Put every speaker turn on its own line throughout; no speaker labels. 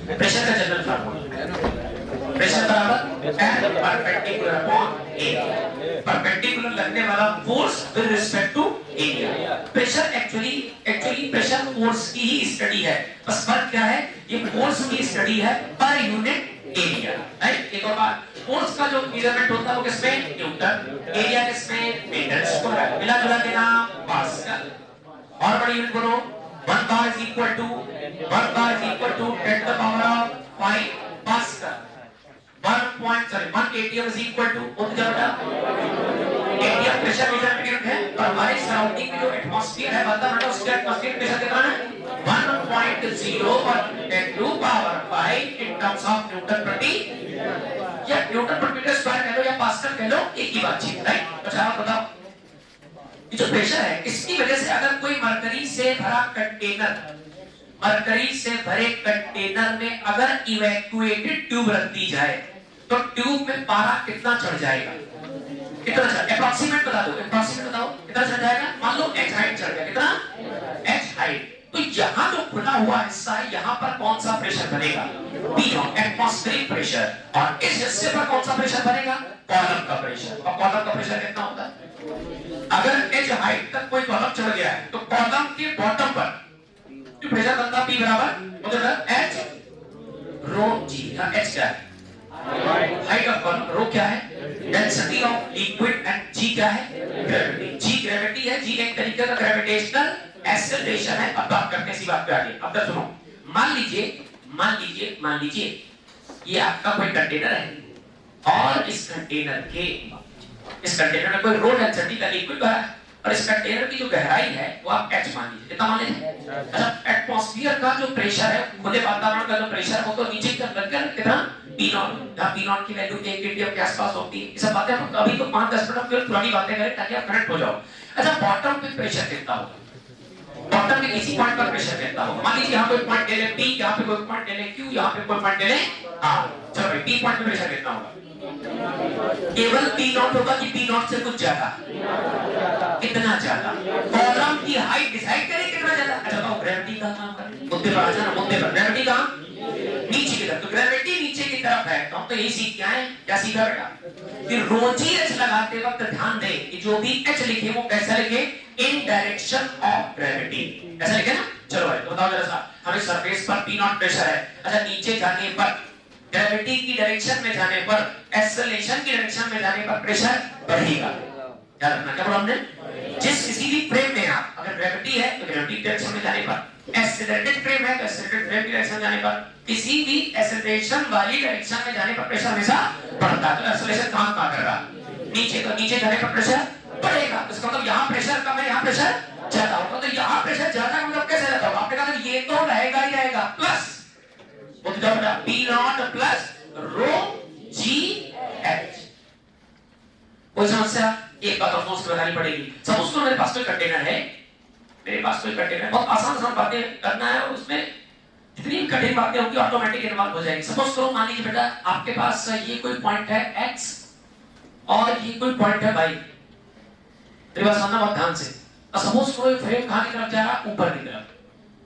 Pressure का general formula, pressure बराबर F perpendicular upon area, perpendicular लगने वाला force with respect to area. Pressure actually pressure force की ही स्टडी है, बस फर्क क्या है, ये फोर्स की स्टडी है पर यूनिट एरिया, राइट। एक और बात, फोर्स का जो मेजरमेंट होता है वो किसमें, न्यूटन, एरिया किसमें, मीटर स्क्वायर, मिला जुला के नाम पास्कल। और बड़ी यूनिट बोलो, 1 bar is equal to 10 to the power of 5 pascal. 1 atm is equal to atm pressure measurement unit है, और हमारे सराउंडिंग में जो एटमॉस्फेयर है वातावरण है उसका एटमॉस्फेरिक प्रेशर कितना है, 1.0 और 10 to power 5 in terms of Newton प्रति, या न्यूटन प्रति मीटर स्क्वायर कह लो या पास्कल कह लो, एक ही बात है, राइट। अच्छा आप बताओ, ये जो प्रेशर है इसकी वजह से अगर कोई मरकरी से भरा कंटेनर, मरकरी से भरे कंटेनर में अगर इवैक्यूएटेड ट्यूब रख दी जाए तो ट्यूब में पारा कितना चढ़ जाएगा, कितना चढ़, एप्रोक्सीमेट बता दो, एप्रोक्सीमेट बताओ कितना चढ़ जाएगा। मान लो h हाइट चढ़ गया, कितना h हाइट, तो यहाँ जो खुला हुआ हिस्सा है यहाँ पर कौन सा प्रेशर बनेगा, P नॉट, एटमॉस्फेरिक प्रेशर, और इस हिस्से पर कौन सा प्रेशर बनेगा, कॉलम का प्रेशर। और कॉलम का प्रेशर कितना होता है, अगर h हाइट तक कोई कॉलम चढ़ गया है तो कॉलम के बॉटम पर जो प्रेशर बनता है P बराबर मतलब h रो g, h क्या है, हाइट ऑफ कॉलम, रो क्या है, density of liquid, and g क्या है, ग्रेविटी। g ग्रेविटी है, g एक तरीके का ग्रेविटेशनल एक्सेलरेशन है। अब बात करते हैं इसी बात पे आगे। अब तक सुनो, मान लीजिए ये आपका कोई कंटेनर है और इस कंटेनर में कोई रो डेंसिटी का लिक्विड भरा है, और इस कंटेनर की जो गहराई है वो आप h मान लीजिए, कितना मान लीजिए। अच्छा, एटमॉस्फेयर का जो प्रेशर है, खुले वातावरण का जो प्रेशर है वो तो नीचे तक लगकर कितना, P नॉट, जहां P नॉट की वैल्यू 1 atm के आसपास होती है। ये सब बातें हम अभी तो 5-10 मिनट फिर पुरानी बातें करें ताकि आप कनेक्ट हो जाओ। अच्छा, बॉटम पे प्रेशर कितना होगा, बॉटम में किसी पॉइंट पर प्रेशर कितना होगा, मान लीजिए यहाँ पे पॉइंट ले ले P, यहाँ पे कोई पॉइंट ले ले Q, यहाँ पे कोई पॉइंट ले ले R। चलो भाई, P पॉइंट पे प्रेशर कितना होगा, केवल P नॉट होगा कि P नॉट से कुछ ज्यादा, कितना ज्यादा, कॉलम की हाइट डिसाइड करें कितना ज्यादा। अच्छा तो ग्रेविटी का काम करें, मुद्दे पर आ जाना, मुद्दे पर, ग्रेविटी का नीचे की तरफ, तो ग्रेविटी नीचे की तरफ है तो हम तो यही सीख के आए, क्या सीखा बेटा, कि रोजी एच लगाते वक्त ध्यान दें कि जो भी एच लिखे वो कैसा लिखे, इन डायरेक्शन ऑफ ग्रेविटी, ऐसा लिखे ना। चलो भाई तो बताओ जरा सा, हमें सरफेस पर P नॉट प्रेशर है, अच्छा नीचे जाने पर ग्रेविटी की डायरेक्शन में जाने पर, एक्सेलरेशन की डायरेक्शन में जाने पर प्रेशर बढ़ेगा। याद रखना, क्या बोला हमने, जिस किसी भी फ्रेम में आप अगर ग्रेविटी है तो ग्रेविटी की डायरेक्शन में जाने पर, एक्सेलरेटेड फ्रेम है तो एक्सेलरेटेड फ्रेम की डायरेक्शन जाने पर, किसी भी एक्सेलरेशन वाली डायरेक्शन में जाने पर प्रेशर हमेशा बढ़ता है। तो एक्सेलरेशन कहां कर रहा, नीचे, तो नीचे जाने पर प्रेशर बढ़ेगा। इसका मतलब यहाँ प्रेशर कम है, यहाँ प्रेशर ज्यादा होगा, तो यहाँ प्रेशर ज्यादा का मतलब कैसे रहता होगा, आपने कहा ये तो रहेगा ही रहेगा, प्लस वो तो क्या P not plus rho G H. कोई समस्या, एक बात और उसको बतानी पड़ेगी। सपोज करो मेरे पास कोई कंटेनर है, बहुत आसान बातें करना है और उसमें जितनी कठिन बातें होंगी ऑटोमेटिक इन्वॉल्व हो जाएगी। सपोज करो मान लीजिए बेटा आपके पास ये कोई पॉइंट है x और ये कोई पॉइंट है y, मेरी बात सुनना बहुत ध्यान से। और सपोज करो फ्रेम कहां की तरफ जा रहा है, ऊपर की तरफ,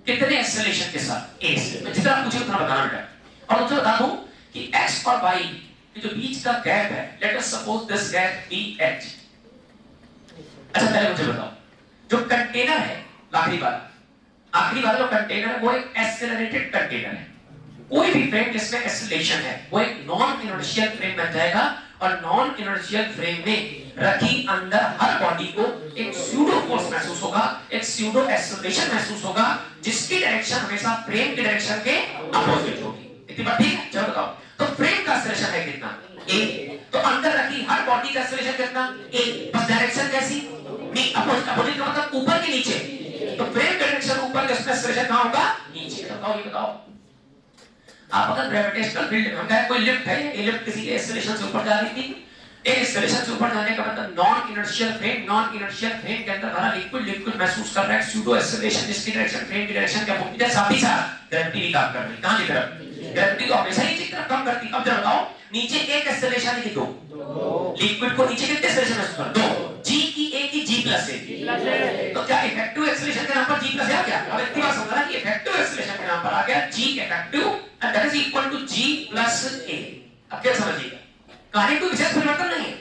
कितने एक्सेलरेशन के साथ, a से, मैं जितना पूछे उतना बताना बेटा। और मुझे बता दूं कि x और y के जो बीच का गैप है, let us suppose this gap be h। अच्छा पहले मुझे बताओ, जो कंटेनर है, आखिरी वाला जो कंटेनर है वो एक एक्सेलरेटेड कंटेनर है। कोई भी फ्रेम जिसमें एक्सेलरेशन है वो एक नॉन इनर्शियल फ्रेम बन जाएगा, और नॉन इनर्शियल फ्रेम में रखी अंदर हर बॉडी को एक स्यूडो फोर्स महसूस होगा, एक स्यूडो एक्सेलरेशन महसूस होगा, जिसकी डायरेक्शन हमेशा फ्रेम की डायरेक्शन के अपोजिट होगी। इतनी बात ठीक है। चलो बताओ, तो फ्रेम का एक्सेलरेशन है कितना, a, तो अंदर रखी हर बॉडी का एक्सेलरेशन कितना, a, बस डायरेक्शन कैसी, अपोजिट का मतलब ऊपर के नीचे, तो फ्रेम का डायरेक्शन ऊपर, जिसका एक्सेलरेशन कहां होगा, नीचे। बताओ ये बताओ, आप अगर ग्रेविटेशनल फील्ड में है, कोई लिफ्ट है, ये लिफ्ट किसी के एक्सेलरेशन से ऊपर जा रही थी, एक्सेलरेशन से ऊपर जाने का मतलब नॉन इनर्शियल फ्रेम के अंदर भरा लिक्विड महसूस कर रहा है स्यूडो एक्सेलरेशन, जिसकी डायरेक्शन फ्रेम की डायरेक्शन के अपोजिट है। साथ ही साथ ग्रेविटी भी काम कर रही है, कहां की तरफ, ग्रेविटी को हमेशा नीचे की तरफ कम करती है। अब जरा बताओ, नीचे एक एक्सेलरेशन है कि दो, लिक्विड को नीचे कितने एक्सेलरेशन महसूस कर, दो, g की a की g प्लस a, तो क्या इफेक्टिव एक्सेलरेशन के नाम पर g प्लस a आ गया। अब इतनी बात समझना कि इफेक्टिव एक्सेलरेशन के नाम पर आ गया g effective and that is equal to G plus A। अब क्या समझिएगा, कहानी कोई विशेष परिवर्तन नहीं है।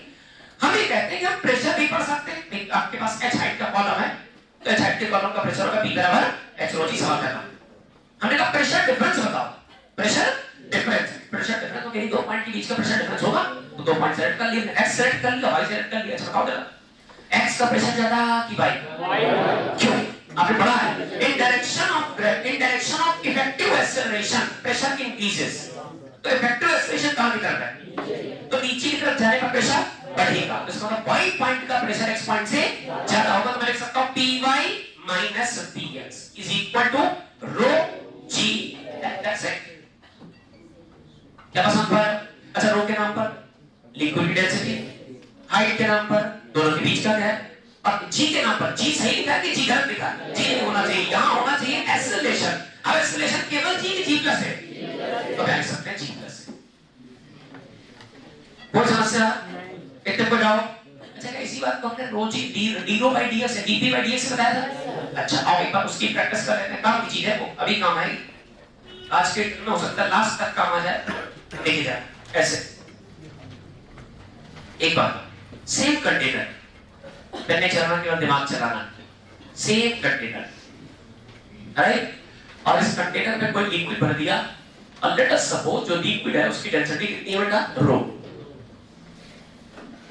हम ये कहते हैं कि हम प्रेशर भी पढ़ सकते हैं। आपके पास h हाइट का कॉलम है, तो h हाइट के कॉलम का प्रेशर होगा P बराबर h rho g। सवाल करना, हमने कहा प्रेशर डिफरेंस बताओ। प्रेशर डिफरेंस तो कहीं दो पॉइंट के बीच का प्रेशर डिफरेंस होगा, तो दो पॉइंट सेलेक्ट कर लिए, x सेलेक्ट कर लिया, y सेलेक्ट कर लिया। अच्छा बताओ जरा, x का प्रेशर ज्यादा कि y? क्यों? आपने पढ़ा है in direction of effective acceleration pressure increases। तो effective acceleration कहां की तरफ है? तो नीचे की तरफ जाने का प्रेशर बढ़ेगा, तो इसका मतलब y पॉइंट का प्रेशर x पॉइंट से ज्यादा होगा। तो मैं लिख सकता हूं py minus px is equal to rho g। That's it। क्या पसंद पर? अच्छा, रो के नाम पर लिक्विड डेंसिटी, हाइट के नाम पर दोनों के बीच का गैप, और जी के नाम पर जी सही लिखा है कि जी गलत लिखा है? जी नहीं होना चाहिए, यहां होना चाहिए एक्सेलरेशन। अब एक्सेलरेशन केवल जी की जी प्लस है, तो कह सकते हैं जी प्लस है। कोई समस्या? इतने पर जाओ। अच्छा, क्या इसी बात को हमने rho G D rho by D S DP by D S से बताया था? अच्छा, आओ एक बार उसकी प्रैक्टिस कर लेते हैं। काम की चीज है वो, अभी काम आएगी, आज के में हो सकता है लास्ट तक काम आ जाए। देखिए जाए ऐसे एक बार, सेम कंटेनर, पेन चलाना के बाद दिमाग चलाना, सेम कंटेनर, राइट? और इस कंटेनर में कोई लिक्विड भर दिया, और लेट अस सपोज जो लिक्विड है उसकी डेंसिटी कितनी है बेटा? रो।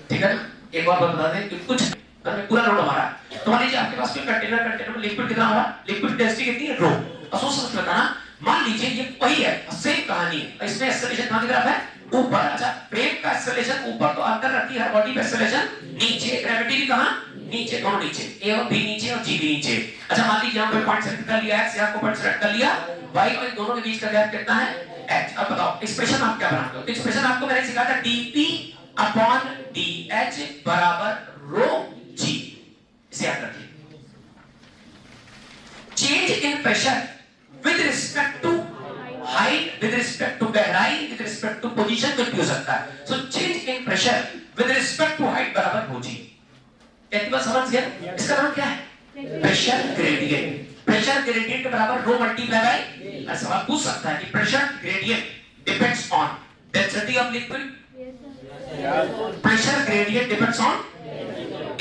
ठीक है ना? एक बार बता दें कि कुछ पूरा रो हमारा, तो मान लीजिए आपके पास कोई कंटेनर में लिक्विड कितना हो, लिक्विड डेंसिटी कितनी है? रो। और सोच बताना, मान लीजिए ये वही है, सेम कहानी है, इसमें एक्सेलरेशन कहां की तरफ है? ऊपर। अच्छा, फ्रेम का एक्सेलरेशन ऊपर, तो अंदर रखी है बॉडी पे एक्सेलरेशन नीचे, ग्रेविटी भी कहां? नीचे, दोनों नीचे, ए और बी नीचे और जी भी नीचे। अच्छा, मान लीजिए यहां पे पॉइंट सेलेक्ट कर लिया, x यहां को पॉइंट सेलेक्ट कर लिया, y और दोनों के बीच का गैप कितना है? h। अब बताओ एक्सप्रेशन आप क्या बनाते हो? तो एक्सप्रेशन आपको मैंने सिखाया था dp अपॉन dh बराबर रो g। इसे याद रखिए। Change in pressure with respect to height, with respect to गहराई, with respect to position कुछ भी हो सकता है। So change in pressure with respect to height बराबर हो जी। इतनी बात समझ गए? इसका नाम क्या है? Pressure gradient. प्रेशर ग्रेडियंट के बराबर रो मल्टीप्लाई बाय। सवाल पूछ सकता है कि pressure gradient depends on density of liquid. Pressure gradient depends on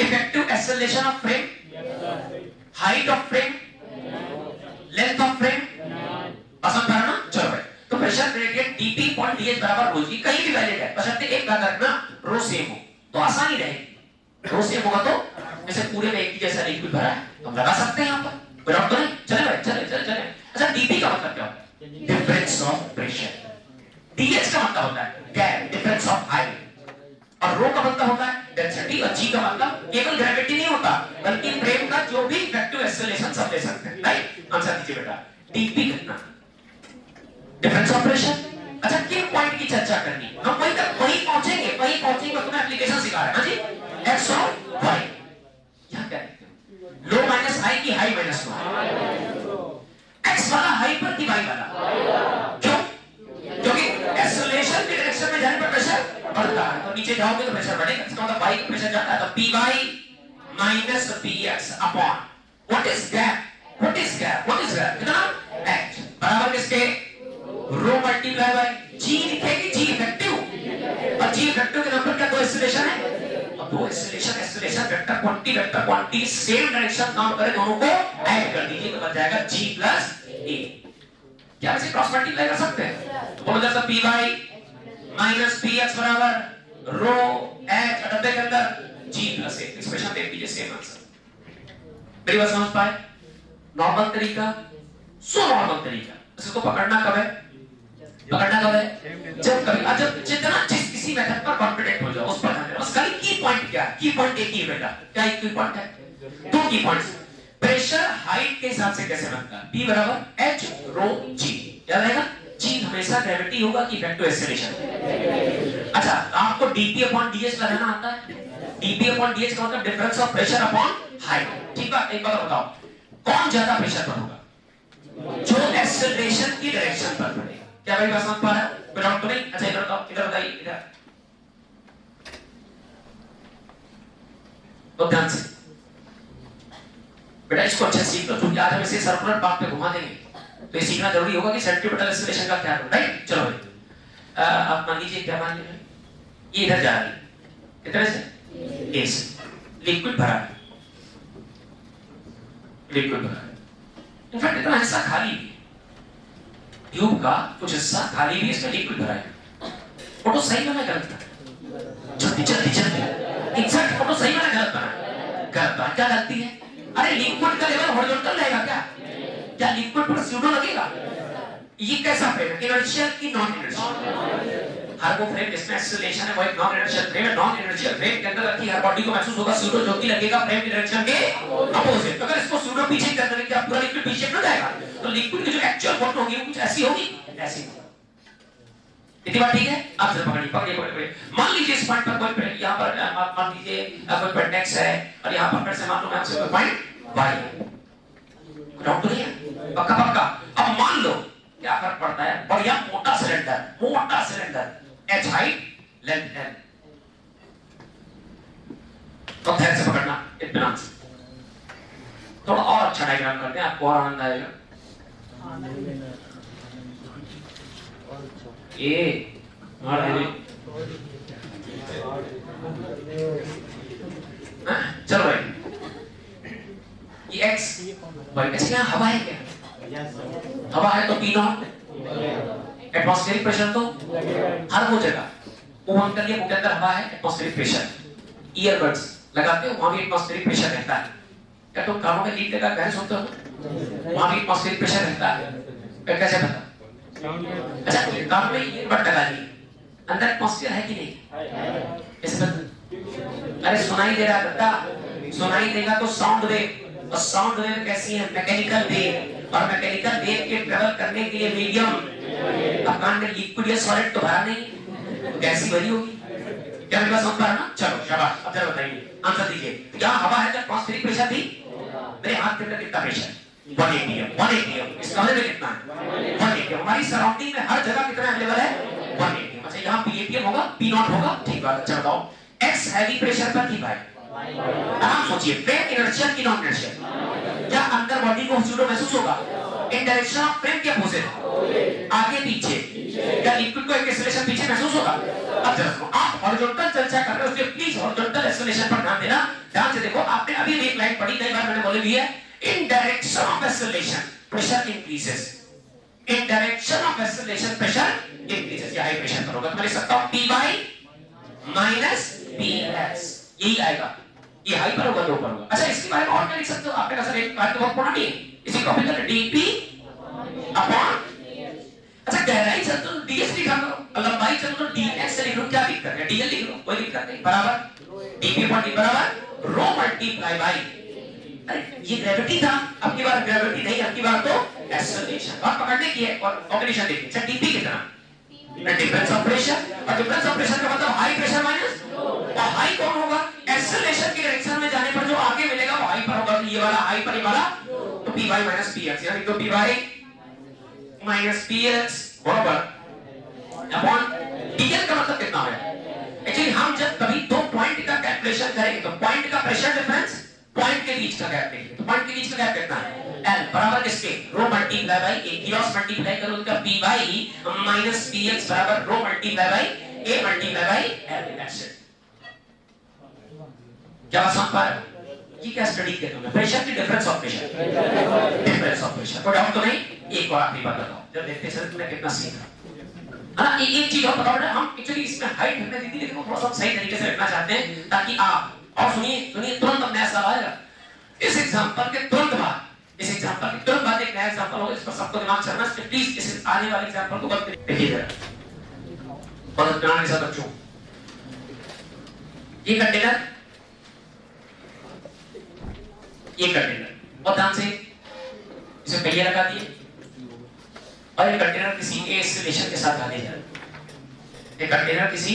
effective acceleration of frame, height of frame, length of frame. पसंद है ना? चलो भाई, तो pressure gradient dp point dh बराबर रो जी, कहीं भी वैलिड है, बशर्ते एक बात रखना रो सेम हो, तो आसानी रहेगी। रो सेम होगा तो जैसे पूरे में एक ही जैसा लिक्विड भरा है, तो हम लगा सकते हैं यहां पर, कोई डाउट तो नहीं? चले भाई, चले। अच्छा, dp का मतलब क्या होता है? Difference of pressure. dh का मतलब होता है गैप, डिफरेंस ऑफ हाइट, और रो का मतलब होता है डेंसिटी, और g का मतलब केवल ग्रेविटी नहीं होता, बल्कि फ्रेम का जो भी इफेक्टिव एक्सेलरेशन सब ले सकते हैं, राइट? आंसर दीजिए बेटा, dp कितना? Difference of pressure. अच्छा, किन पॉइंट की चर्चा करनी? हम वहीं पहुंचेंगे, तुम्हें एप्लीकेशन सिखा रहा है। हां जी, x और y। यहां क्या लिखते हो? लो माइनस हाई की हाई माइनस लो? x वाला हाई पर की y वाला? क्यों? क्योंकि एक्सेलरेशन की डायरेक्शन में जाने पर प्रेशर बढ़ता है, तो नीचे जाओगे तो प्रेशर बढ़ेगा, इसका मतलब y का प्रेशर जाता है, तो py minus px upon what is gap कितना? h बराबर किसके? रो मल्टीप्लाई बाय g लिखेगी, g इफेक्टिव, और g इफेक्टिव के नंबर क्या? दो एक्सेलरेशन है, और दो acceleration vector quantity same direction काम करे, दोनों को ऐड कर दीजिए तो बन जाएगा g प्लस a। क्या इसे क्रॉस मल्टीप्लाई कर सकते हैं? तो बोलो जैसा py माइनस px बराबर रो h डब्बे के अंदर g प्लस a। एक्सप्रेशन देख लीजिए, सेम आंसर। मेरी बात समझ पाए? नॉर्मल तरीका, सो नॉर्मल तरीका। इसको पकड़ना कब है? जब जिस किसी मेथड पर कॉन्फिडेंट हो जाओ, उस पर ध्यान देना। बस खाली की पॉइंट क्या है? की पॉइंट एक ही है बेटा। क्या एक की पॉइंट है? दो की पॉइंट्स। प्रेशर हाइट के हिसाब से कैसे बनता है? P बराबर h रो g। याद रहेगा, g हमेशा ग्रेविटी होगा कि इफेक्टिव एक्सेलरेशन। अच्छा, आपको dp अपॉन dh लगाना आता है? dp अपॉन dh का मतलब difference of pressure upon height. ठीक है, एक बात बताओ, कौन ज्यादा प्रेशर पर होगा? जो एक्सेलरेशन की डायरेक्शन पर बढ़ेगा। क्या भाई बात समझ पा रहा है? कोई डाउट तो नहीं? अच्छा, इधर बताओ, इधर बताइए, इधर तो ध्यान से बेटा, इसको अच्छे सीख लो, क्योंकि आज हम इसे सर्कुलर पाथ पे घुमा देंगे। तो ये सीखना जरूरी होगा कि सेंट्रीपिटल एक्सेलरेशन का क्या है, राइट? चलो भाई आप मान लीजिए, क्या मान लीजिए, ये इधर जा रही है कितने से, ए से, लिक्विड भरा है, लिक्विड भरा है, इनफैक्ट इतना हिस्सा खाली भी है, ट्यूब का कुछ हिस्सा खाली भी, इसमें लिक्विड भरा है। फोटो सही बना गलत बना? जल्दी जल्दी जल्दी, एग्जैक्ट फोटो सही बना गलत बना? गलत बना। क्या गलती है? अरे लिक्विड का लेवल हॉरिजॉन्टल रहेगा क्या? क्या लिक्विड पर स्यूडो लगेगा? ये कैसा फ्रेम है, इनर्शियल की नॉन इनर्शियल? हर वो फ्रेम जिसमें एक्सेलरेशन है वो एक नॉन इनर्शियल फ्रेम है। नॉन इनर्शियल फ्रेम के अंदर रखी हर बॉडी को महसूस होगा स्यूडो, जो कि लगेगा फ्रेम इनर्शियल के अपोजिट। अगर इसको स्यूडो पीछे कर देंगे, क्या पूरा लिक्विड पीछे न जाएगा? तो लिक्विड की जो एक्चुअल फोटो होगी वो कुछ ऐसी होगी, ऐसी। इतनी बात ठीक है? आप जरा पकड़िए पकड़िए पकड़िए। मान लीजिए इस पॉइंट पर कोई यहाँ पर मान लीजिए कोई पॉइंट x है और यहाँ पर फिर से मान लो मैं आपसे कोई पॉइंट y, डाउट तो नहीं है? पक्का पक्का। अब मान लो क्या फर्क पड़ता है, बढ़िया मोटा cylinder, h height length l, तो ध्यान से पकड़ना, इत्मीनान से। थोड़ा और अच्छा डायग्राम करते हैं, आपको और आनंद आएगा। ये चलो भाई, ये x भाई, अच्छा यहाँ हवा है क्या? हवा है तो P नॉट, एटमॉस्फेरिक प्रेशर तो हर वो जगह, वो हम कर लिए, वो के अंदर हवा है, एटमॉस्फेरिक प्रेशर। ईयरबड्स लगाते हो, वहां भी एटमॉस्फेरिक प्रेशर रहता है। क्या तुम कानों में लीड लगा कर सुनते हो? वहां भी एटमॉस्फेरिक प्रेशर रहता है। कैसे पता? अच्छा कान में ईयरबड लगा ली, अंदर एटमॉस्फेयर है कि नहीं? कैसे पता? अरे सुनाई दे रहा गद्दा, सुनाई देगा तो साउंड वेव, और साउंड वेव कैसी है? मैकेनिकल वेव, और मैकेनिकल वेव के ट्रेवल करने के लिए मीडियम, अब कान में लिक्विड या सॉलिड तो भरा नहीं, कैसी भरी होगी? क्या मेरे पास समझ पा रहा ना? चलो शाबाश, अब जरा बताइए, आंसर दीजिए। यहाँ हवा है तो एटमॉस्फेरिक प्रेशर थी, मेरे हाथ के अंदर कितना प्रेशर? 1 atm। इस कमरे में कितना है? 1 atm। हमारी सराउंडिंग में हर जगह कितना अवेलेबल है? 1 atm। अच्छा यहाँ P atm होगा, P नॉट होगा, ठीक बात। अच्छा बताओ, x हैवी प्रेशर पर थी भाई, आराम सोचिए, फ्रेम इनर्शियल की नॉन इनर्शियल? क्या अंदर बॉडी को स्यूडो महसूस होगा? इन डायरेक्शन ऑफ फ्रेम के अपोजिट, आगे पीछे, क्या लिक्विड को एक एक्सेलरेशन पीछे महसूस होगा? अब जरा आप हॉरिजॉन्टल चर्चा कर रहे हो, इसलिए प्लीज हॉरिजॉन्टल एक्सेलरेशन पर ध्यान देना। ध्यान से देखो, आपने अभी एक लाइन पढ़ी, कई बार मैंने बोली भी है, in direction of acceleration pressure increases, in direction of acceleration pressure increases। ये हाई प्रेशर पर होगा, तो मैं लिख सकता हूं Py minus Px, यही आएगा। ये हाई पर होगा, लो पर होगा। अच्छा इसके बारे में और क्या लिख सकते हो? आपने कहा सर एक बात तो बहुत पढ़ा नहीं है, इसी को हम कहते हैं dP अपॉन, अच्छा गहराई चल तो ds लिखा करो, लंबाई चल तो dx से लिख लो, क्या दिक्कत है? dl लिख लो, कोई दिक्कत नहीं, बराबर dP अपॉन d बराबर रो मल्टीप्लाई बाय, अरे ये ग्रेविटी था, अब की बार ग्रेविटी नहीं, अब की बार तो एक्सेलरेशन। और पकड़ने की है, और कॉम्बिनेशन देखिए। अच्छा डीपी कितना? डिफरेंस ऑफ प्रेशर, और डिफरेंस ऑफ प्रेशर का मतलब हाई प्रेशर माइनस, और हाई कौन होगा? एक्सेलरेशन की डायरेक्शन में जाने पर जो आगे मिलेगा वो हाई पर होगा, तो ये वाला हाई पर, ये वाला तो Py minus Px, यानी तो Py minus Px बराबर अपॉन dl का मतलब कितना है? एक्चुअली हम जब कभी दो पॉइंट का कैलकुलेशन करेंगे तो पॉइंट का प्रेशर डिफरेंस, पॉइंट के बीच का गैप देखिए, तो पॉइंट के बीच का गैप कितना है? L बराबर किसके? Rho multiply by a, cross multiply करो उनका Py minus Px बराबर rho multiply by a multiply by L, that's it. क्या बात समझ पा रहे हो? ये क्या स्टडी कहते हैं? प्रेशर की difference of pressure, difference of pressure. कोई डाउट तो नहीं? एक और आखिरी बात बताओ, जब देखते सर तुमने कितना सीखा। हां एक चीज और बताओ, हम एक्चुअली इसमें हाइट हमने दी थी, लेकिन वो थोड़ा सा सही तरीके से रखना चाहते हैं ताकि आप, और सुनिए तुरंत अब नया सवाल आएगा इस एग्जांपल के तुरंत बाद, इस एग्जांपल के तुरंत बाद एक नया एग्जांपल होगा, इस पर सबको दिमाग चलना है। प्लीज इस आने वाले एग्जांपल को मत देखिए जरा, बहुत ध्यान के साथ बच्चों। ये कंटेनर, ये कंटेनर, और ध्यान से इसे पहिया लगा दिए, और ये कंटेनर किसी ए एक्सेलरेशन के साथ आगे जा रहा है, ये कंटेनर किसी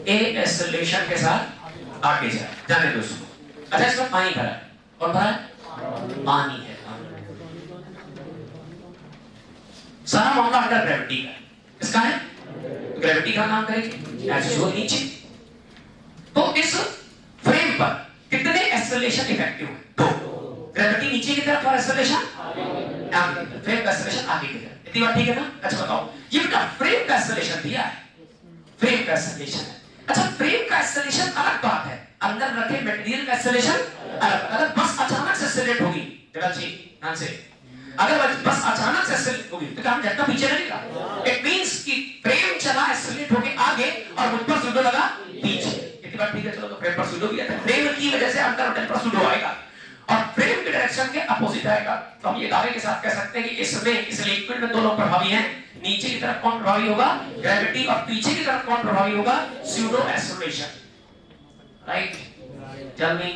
ए एक्सेलरेशन के साथ आगे जा रहा है, जाने दो उसको। अच्छा इसमें पानी भरा है, और भरा है पानी है, सारा मामला अंडर ग्रेविटी का, इसका है ग्रेविटी का काम करेगी ऐसे जो नीचे। तो इस फ्रेम पर कितने एक्सेलरेशन इफेक्टिव है? 2। ग्रेविटी नीचे की तरफ और एक्सेलरेशन आगे की तरफ, फ्रेम का एक्सेलरेशन आगे की तरफ। इतनी बात ठीक है ना? अच्छा बताओ, ये बेटा फ्रेम का एक्सेलरेशन दिया है, फ्रेम का एक्सेलरेशन है। अच्छा फ्रेम का एक्सेलरेशन अलग बात है, अंदर रखे मटेरियल का एक्सेलरेशन अलग। अगर बस अचानक से एक्सेलरेट होगी, जरा जी ध्यान से, अगर बस अचानक से एक्सेलरेट होगी तो क्या हम झटका पीछे लगेगा? इट मींस कि फ्रेम चला एक्सेलरेट होके आगे और मुझ पर सुडो लगा पीछे। इतनी बात ठीक है? चलो तो फ्रेम पर सुडो भी है, फ्रेम की वजह से अंदर रोटेट पर सुडो आएगा और फ्रेम के डायरेक्शन के अपोजिट आएगा। तो हम ये दावे के साथ कह सकते हैं कि इसमें इस लिक्विड में दो लोग प्रभावी हैं। नीचे की तरफ कौन प्रभावी होगा? ग्रेविटी। और पीछे की तरफ कौन प्रभावी होगा? Pseudo acceleration. Right? Tell me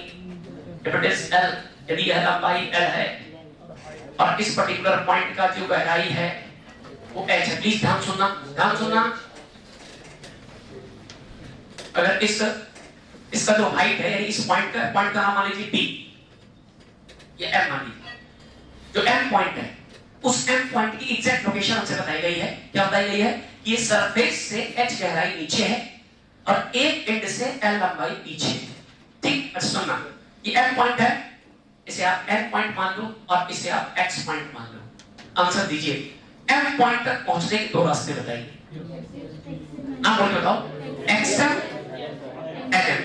if it is L, यदि यह लंबाई L है और इस पर्टिकुलर पॉइंट का जो गहराई है वो H है। प्लीज ध्यान सुनना, ध्यान सुनना। अगर इसका जो हाइट है, इस पॉइंट का नाम मान लीजिए D, ये M मान लीजिए। जो M पॉइंट है, उस M पॉइंट की एग्जैक्ट लोकेशन हमसे बताई गई है। क्या बताई गई है? ये सरफेस से H गहराई नीचे है और एक एंड से L लंबाई पीछे है। ठीक? अच्छा सुनना, ये M पॉइंट है, इसे आप N पॉइंट मान लो और इसे आप X पॉइंट मान लो। आंसर दीजिए। M पॉइंट तक पहुंचने के दो रास्ते बताइए। आप बोल बताओ। XM, NM।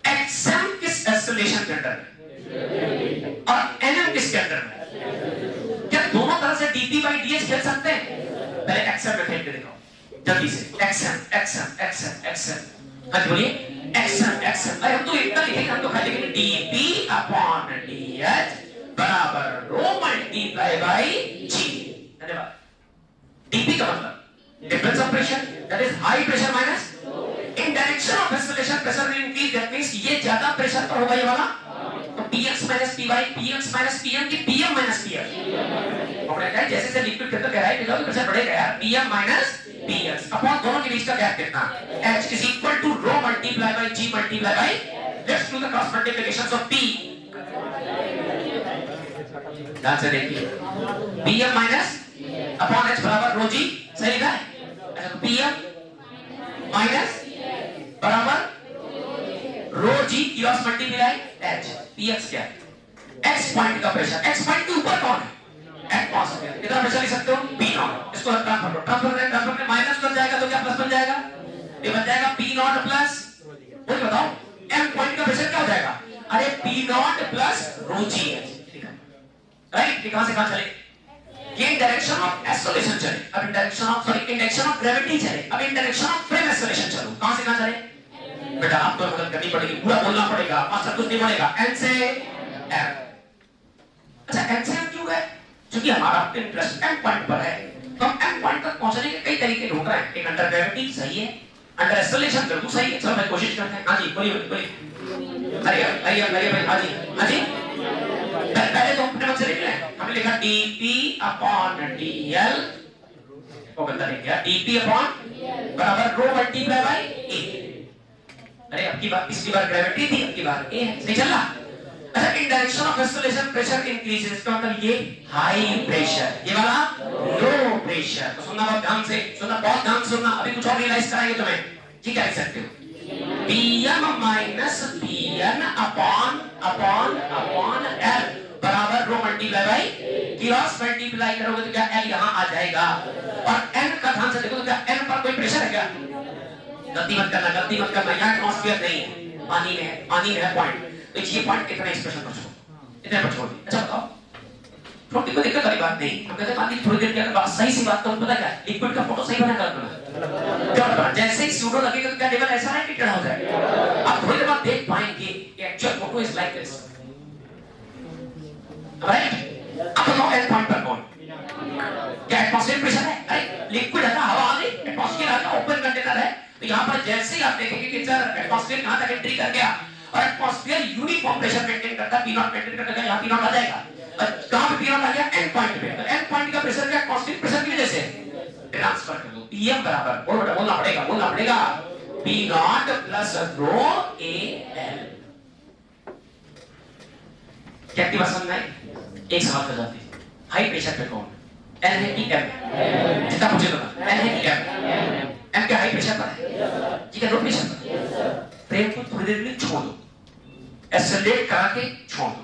XM किस एक्सेलरेशन के अंडर है और NM किसके अंडर है? क्या दोनों तरह से dp by ds खेल सकते हैं? पहले XM में खेल के दिखाओ जल्दी से। XM। हाँ बोलिए XM। अरे हम तो इतना लिखेंगे, हम तो खाली लिखेंगे dp अपॉन ds बराबर रो मल्टीप्लाई बाई g। धन्यवाद। dp का मतलब difference of pressure, that is high pressure minus in direction of acceleration pressure will increase, that means ये ज्यादा प्रेशर पर होगा ये वाला, तो px minus py, px minus pm की pm minus px। पकड़ा जाए जैसे से लिक्विड के अंदर गहराई मिला तो प्रेशर बढ़ेगा यार। pm minus px अपॉन दोनों के बीच का गैप कितना? h is equal to rho multiply by g multiply by, let's do the cross multiplications of p। ध्यान से देखिए, pm minus अपॉन h बराबर rho g, सही लिखा है? अच्छा तो pm minus बराबर रो जी क्रॉस मल्टीप्लाई h। px क्या है? x पॉइंट का प्रेशर। x पॉइंट के ऊपर कौन है? एटमॉस्फेयर। कितना प्रेशर लिख सकते हो? p not. इसको ट्रांसफर करो, ट्रांसफर में माइनस बन जाएगा तो क्या प्लस बन जाएगा? ये बन जाएगा p नॉट प्लस, बोल बताओ m पॉइंट का प्रेशर क्या हो जाएगा? अरे p नॉट प्लस रो जी है। राइट? ये कहां से कहां चले? ये डायरेक्शन ऑफ एक्सेलरेशन चले, अब इन डायरेक्शन ऑफ ग्रेविटी चले, अब इन डायरेक्शन ऑफ फ्रेम एक्सेलरेशन चलो। कहां से कहां चले? बेटा आप तो मदद करनी पड़ेगी, पूरा बोलना पड़ेगा, मास्टर कुछ नहीं बोलेगा। N से M। अच्छा N से M क्यों है? क्योंकि हमारा इंटरेस्ट M पॉइंट पर है, तो हम M पॉइंट तक पहुंचने के कई तरीके ढूंढ रहे हैं। एक अंडर ग्रेविटी सही है, अंडर एक्सेलरेशन बिल्कुल सही है। चलो भाई कोशिश करते हैं। हाँ जी बोलिए। अरे भाई हाँ जी। पहले तो अपने मन से लिख लें। हमने लिखा dp अपॉन dl, वो गलत लिख दिया, dp अपॉन बराबर रो मल्टीप्लाई बाई a। अरे अब की बार, पिछली बार ग्रेविटी थी, अब की बार ए है। सही चल रहा? अच्छा इन direction of acceleration pressure increases, इसका मतलब ये हाई प्रेशर, ये वाला लो प्रेशर। तो सुनना बहुत ध्यान से, बहुत ध्यान से सुनना। अभी कुछ और रियलाइज कराएंगे तुम्हें। ठीक है, लिख सकते हो pm minus pn upon l बराबर rho multiply by cross multiply करोगे तो क्या l यहां आ जाएगा और n का ध्यान से देखो तो क्या n पर कोई प्रेशर है क्या? गलती मत करना, यहाँ एटमॉस्फेयर नहीं है, पानी में है पॉइंट। तो ये पॉइंट इतना एक्सप्रेशन पर छोड़, इतने पर छोड़ दी। अच्छा बताओ, छोटी कोई दिक्कत वाली बात नहीं। हम कहते हैं मान लीजिए थोड़ी देर की अगर बात सही सी बात, तो पता क्या है, लिक्विड का फोटो सही बना गलत बना, क्या बना? जैसे ही स्यूडो लगेगा तो क्या लेवल ऐसा है कि टेढ़ा हो जाएगा। आप थोड़ी देर बाद देख पाएंगे कि actual photo is like this. Right? अब बताओ एंड पॉइंट पर कौन? क्या एटमॉस्फेयर प्रेशर है? अरे लिक्विड है ना, हवा आ गई, एटमॉस्फेयर आ गया, ओपन कंटेनर है। तो यहाँ पर जैसे ही आप देखेंगे कि सर एटमॉस्फेयर कहां तक एंट्री कर गया और एटमॉस्फेयर यूनिफॉर्म प्रेशर मेंटेन करता है, P0 मेंटेन करता है, यहाँ P0 आ जाएगा। और कहां पे P0 आ गया? एंड पॉइंट पे। तो एंड पॉइंट का प्रेशर क्या? एटमॉस्फेयर प्रेशर की वजह से ट्रांसफर कर दो। Pm बराबर बोलना पड़ेगा P0 प्लस रो AL। क्या की बात समझ आई? एक सवाल कर जाती है, हाई प्रेशर पे कौन? L है कि M? जितना मुझे पता, L है कि M? M क्या हाई प्रेशर पर है? ठीक है, लो प्रेशर पर। फ्रेम को थोड़ी देर के लिए छोड़ दो, एक्सेलरेट करा के छोड़ दो।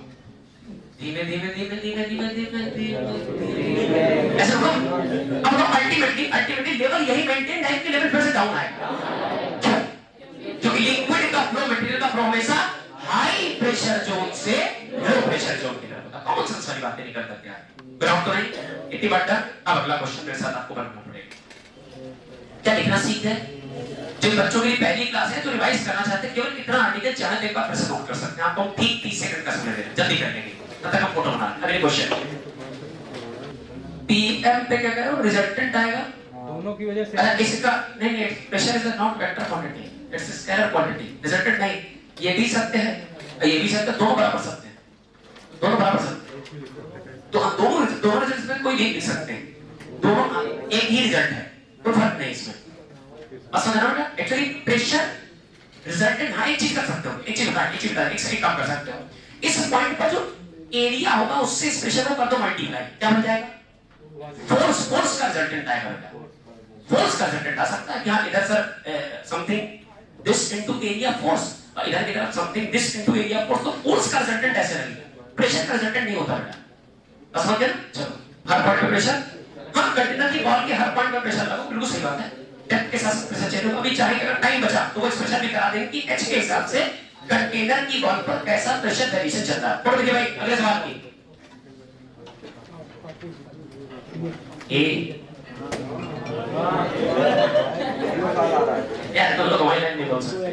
धीमे धीमे धीमे धीमे धीमे धीमे धीमे ऐसा होगा। अब तो अल्टीमेटली लेवल यही मेंटेन है कि लेवल फिर से डाउन आएगा। क्योंकि लिक्विड का फ्लो, मटेरियल का फ्लो हमेशा हाई प्रेशर जोन से लो प्रेशर जोन की तरफ होता है। कॉमन सेंस वाली बातें नहीं कर सकते यार, ग्राउंड तो नहीं इतनी बात। अब अगला क्वेश्चन मेरे साथ आपको बनाना पड़ेगा। क्या लिखना सीखते हैं? जिन बच्चों के लिए पहली क्लास है तो रिवाइज करना चाहते हैं, केवल कितना आर्टिकल चाहे तो एक बार फिर से नोट कर सकते हैं। आपको हम ठीक 30 सेकंड का समय दे रहे हैं, जल्दी कर लेंगे तब तक हम फोटो बना। अगले क्वेश्चन, पीएम पे क्या कह रहे हो? रिजल्टेंट आएगा
दोनों की वजह से।
अच्छा इसका नहीं, pressure is not vector quantity, it's scalar quantity. Resultant नहीं, ये भी सत्य है ये भी सत्य, दोनों बराबर सत्य हैं, दोनों बराबर सत्य। तो हम दोनों रिजल्ट्स में कोई नहीं लिख सकते, दोनों एक ही रिजल्ट है, कोई फर्क नहीं इसमें। समझ रहे हो ना? एक्चुअली प्रेशर रिजल्टेंट, हाँ एक चीज कर सकते हो, एक चीज बता एक से काम कर सकते हो। इस पॉइंट पर जो एरिया होगा उससे इस प्रेशर को कर दो मल्टीप्लाई, क्या बन जाएगा? फोर्स का रिजल्टेंट आएगा। फोर्स का रिजल्टेंट आ सकता है कि हाँ इधर sir something this into area force, और इधर की तरफ something this into area force. तो फोर्स का रिजल्टेंट ऐसे लगेगा, प्रेशर का रिजल्टेंट नहीं होता बेटा। समझ गए ना? चलो हर पॉइंट पे प्रेशर, हाँ कंटेनर की वॉल के हर पॉइंट पे प्रेशर लगाओ, बिल्कुल सही बात है। डेप्थ के साथ प्रेशर चेंज होगा। अभी चाहे अगर टाइम बचा तो वो एक्सप्रेशन भी करा देंगे कि एच के हिसाब से कंटेनर की वॉल पर कैसा प्रेशर वेरिएशन चल रहा है। पढ़ लीजिए भाई अगले सवाल की। ए यार तुम लोग हमारी लाइन में बोल सकते।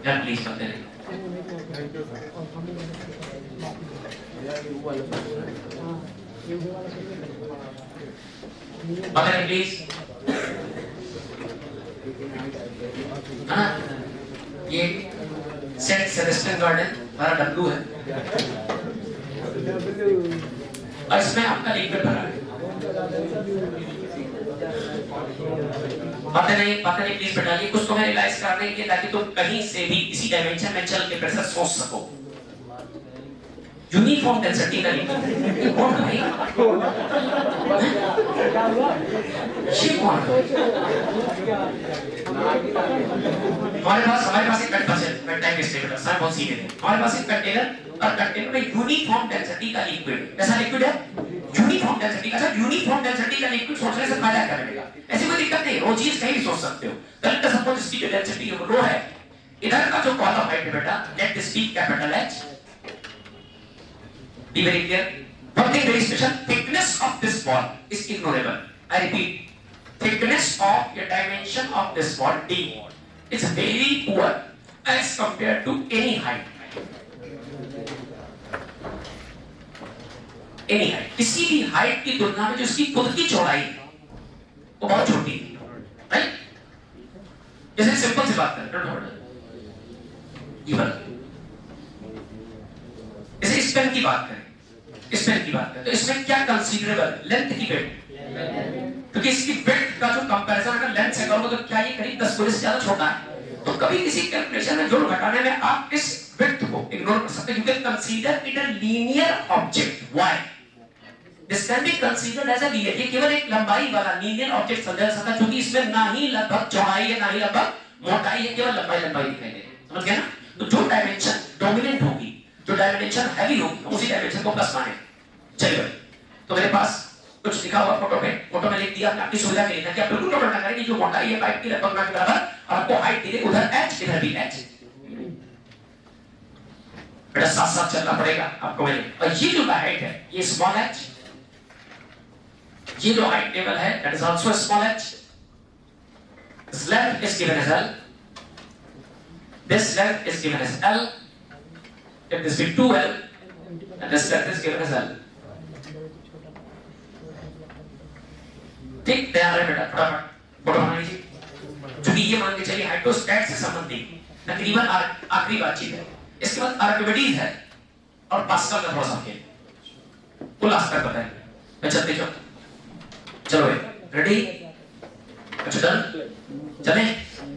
यार प्लीज करते रहिए। बताइए प्लीज। हाँ ये सेंट सेबेस्टियन गार्डन हमारा डब्लू है और इसमें आपका लिक्विड भरा है। बातें नहीं प्लीज बैठाइए। कुछ तुम्हें रियलाइज करने के ताकि तुम कहीं से भी इसी डायमेंशन में चल के प्रेशर सोच सको। यूनिफॉर्म डेंसिटी का लिक्विड कौन है? ये कौन है? हमारे पास एक कंटेनर टाइम वेस्ट है, सर बहुत सीधे हैं। हमारे पास एक कंटेनर और कंटेनर में यूनिफॉर्म डेंसिटी का लिक्विड, कैसा लिक्विड है? यूनिफॉर्म डेंसिटी का। यूनिफॉर्म डेंसिटी का लिक्विड सोचने से फायदा क्या मिलेगा? ऐसी कोई दिक्कत नहीं, वो चीज कहीं भी सोच सकते हो। लेट सपोज इसकी जो डेंसिटी रो है, इधर का जो कॉलम हाइट है बेटा, let this be capital H. Be very clear. One thing very special, thickness of this ball is ignorable. I repeat, thickness of the dimension of this ball D is very poor as compared to any height. Any height. किसी भी height की तुलना में जो इसकी खुद की चौड़ाई है वो बहुत छोटी है, right? जैसे सिंपल सी बात करें, जैसे स्पेन की बात करें, तो इसमें क्या कंसीडरेबल? लेंथ की विड्थ, क्योंकि इसकी विड्थ का जो कंपैरिजन अगर लेंथ से करोगे तो क्या ये करीब 10 गुना से ज्यादा छोटा है। तो कभी किसी कैलकुलेशन में जोड़ घटाने में आप इस विड्थ को इग्नोर कर सकते हैं। You can consider it a linear object. Why? This can be considered as a linear, ये केवल एक लंबाई वाला लीनियर ऑब्जेक्ट समझा जा सकता है, क्योंकि इसमें ना ही लगभग चौड़ाई है ना ही लगभग मोटाई है, केवल लंबाई दिखाई दे। समझ गए ना? तो जो डायमेंशन डोमिनेंट होगी, जो डायमेंशन हैवी होगी, उसी डायमेंशन को प्लस माने। चलिए तो मेरे पास कुछ लिखा हुआ फोटो में लिख दिया आपकी सुविधा के लिए, ताकि आप बिल्कुल नोट ना करें कि जो मोटाई है पाइप की लगभग ना के बराबर और आपको हाइट दी गई, उधर h इधर भी h। बेटा साथ साथ चलना पड़ेगा आपको मेरे। और ये जो हाइट है ये स्मॉल h, ये जो हाइट टेबल है that is also small h। This length is given as L, this length is given as L, if this be 2L and this length is given as L। ठीक, तैयार है बेटा? फटाफट photo बना लीजिए। क्योंकि ये मान के चलिए हाइड्रोस्टैट से संबंधित तकरीबन आखिरी बातचीत है। इसके बाद आर्किमिडीज है और पास्कल का थोड़ा सा खेल, वो लास्ट तक बताएंगे। मैं चलते चलो रेडी? अच्छा डन, चले।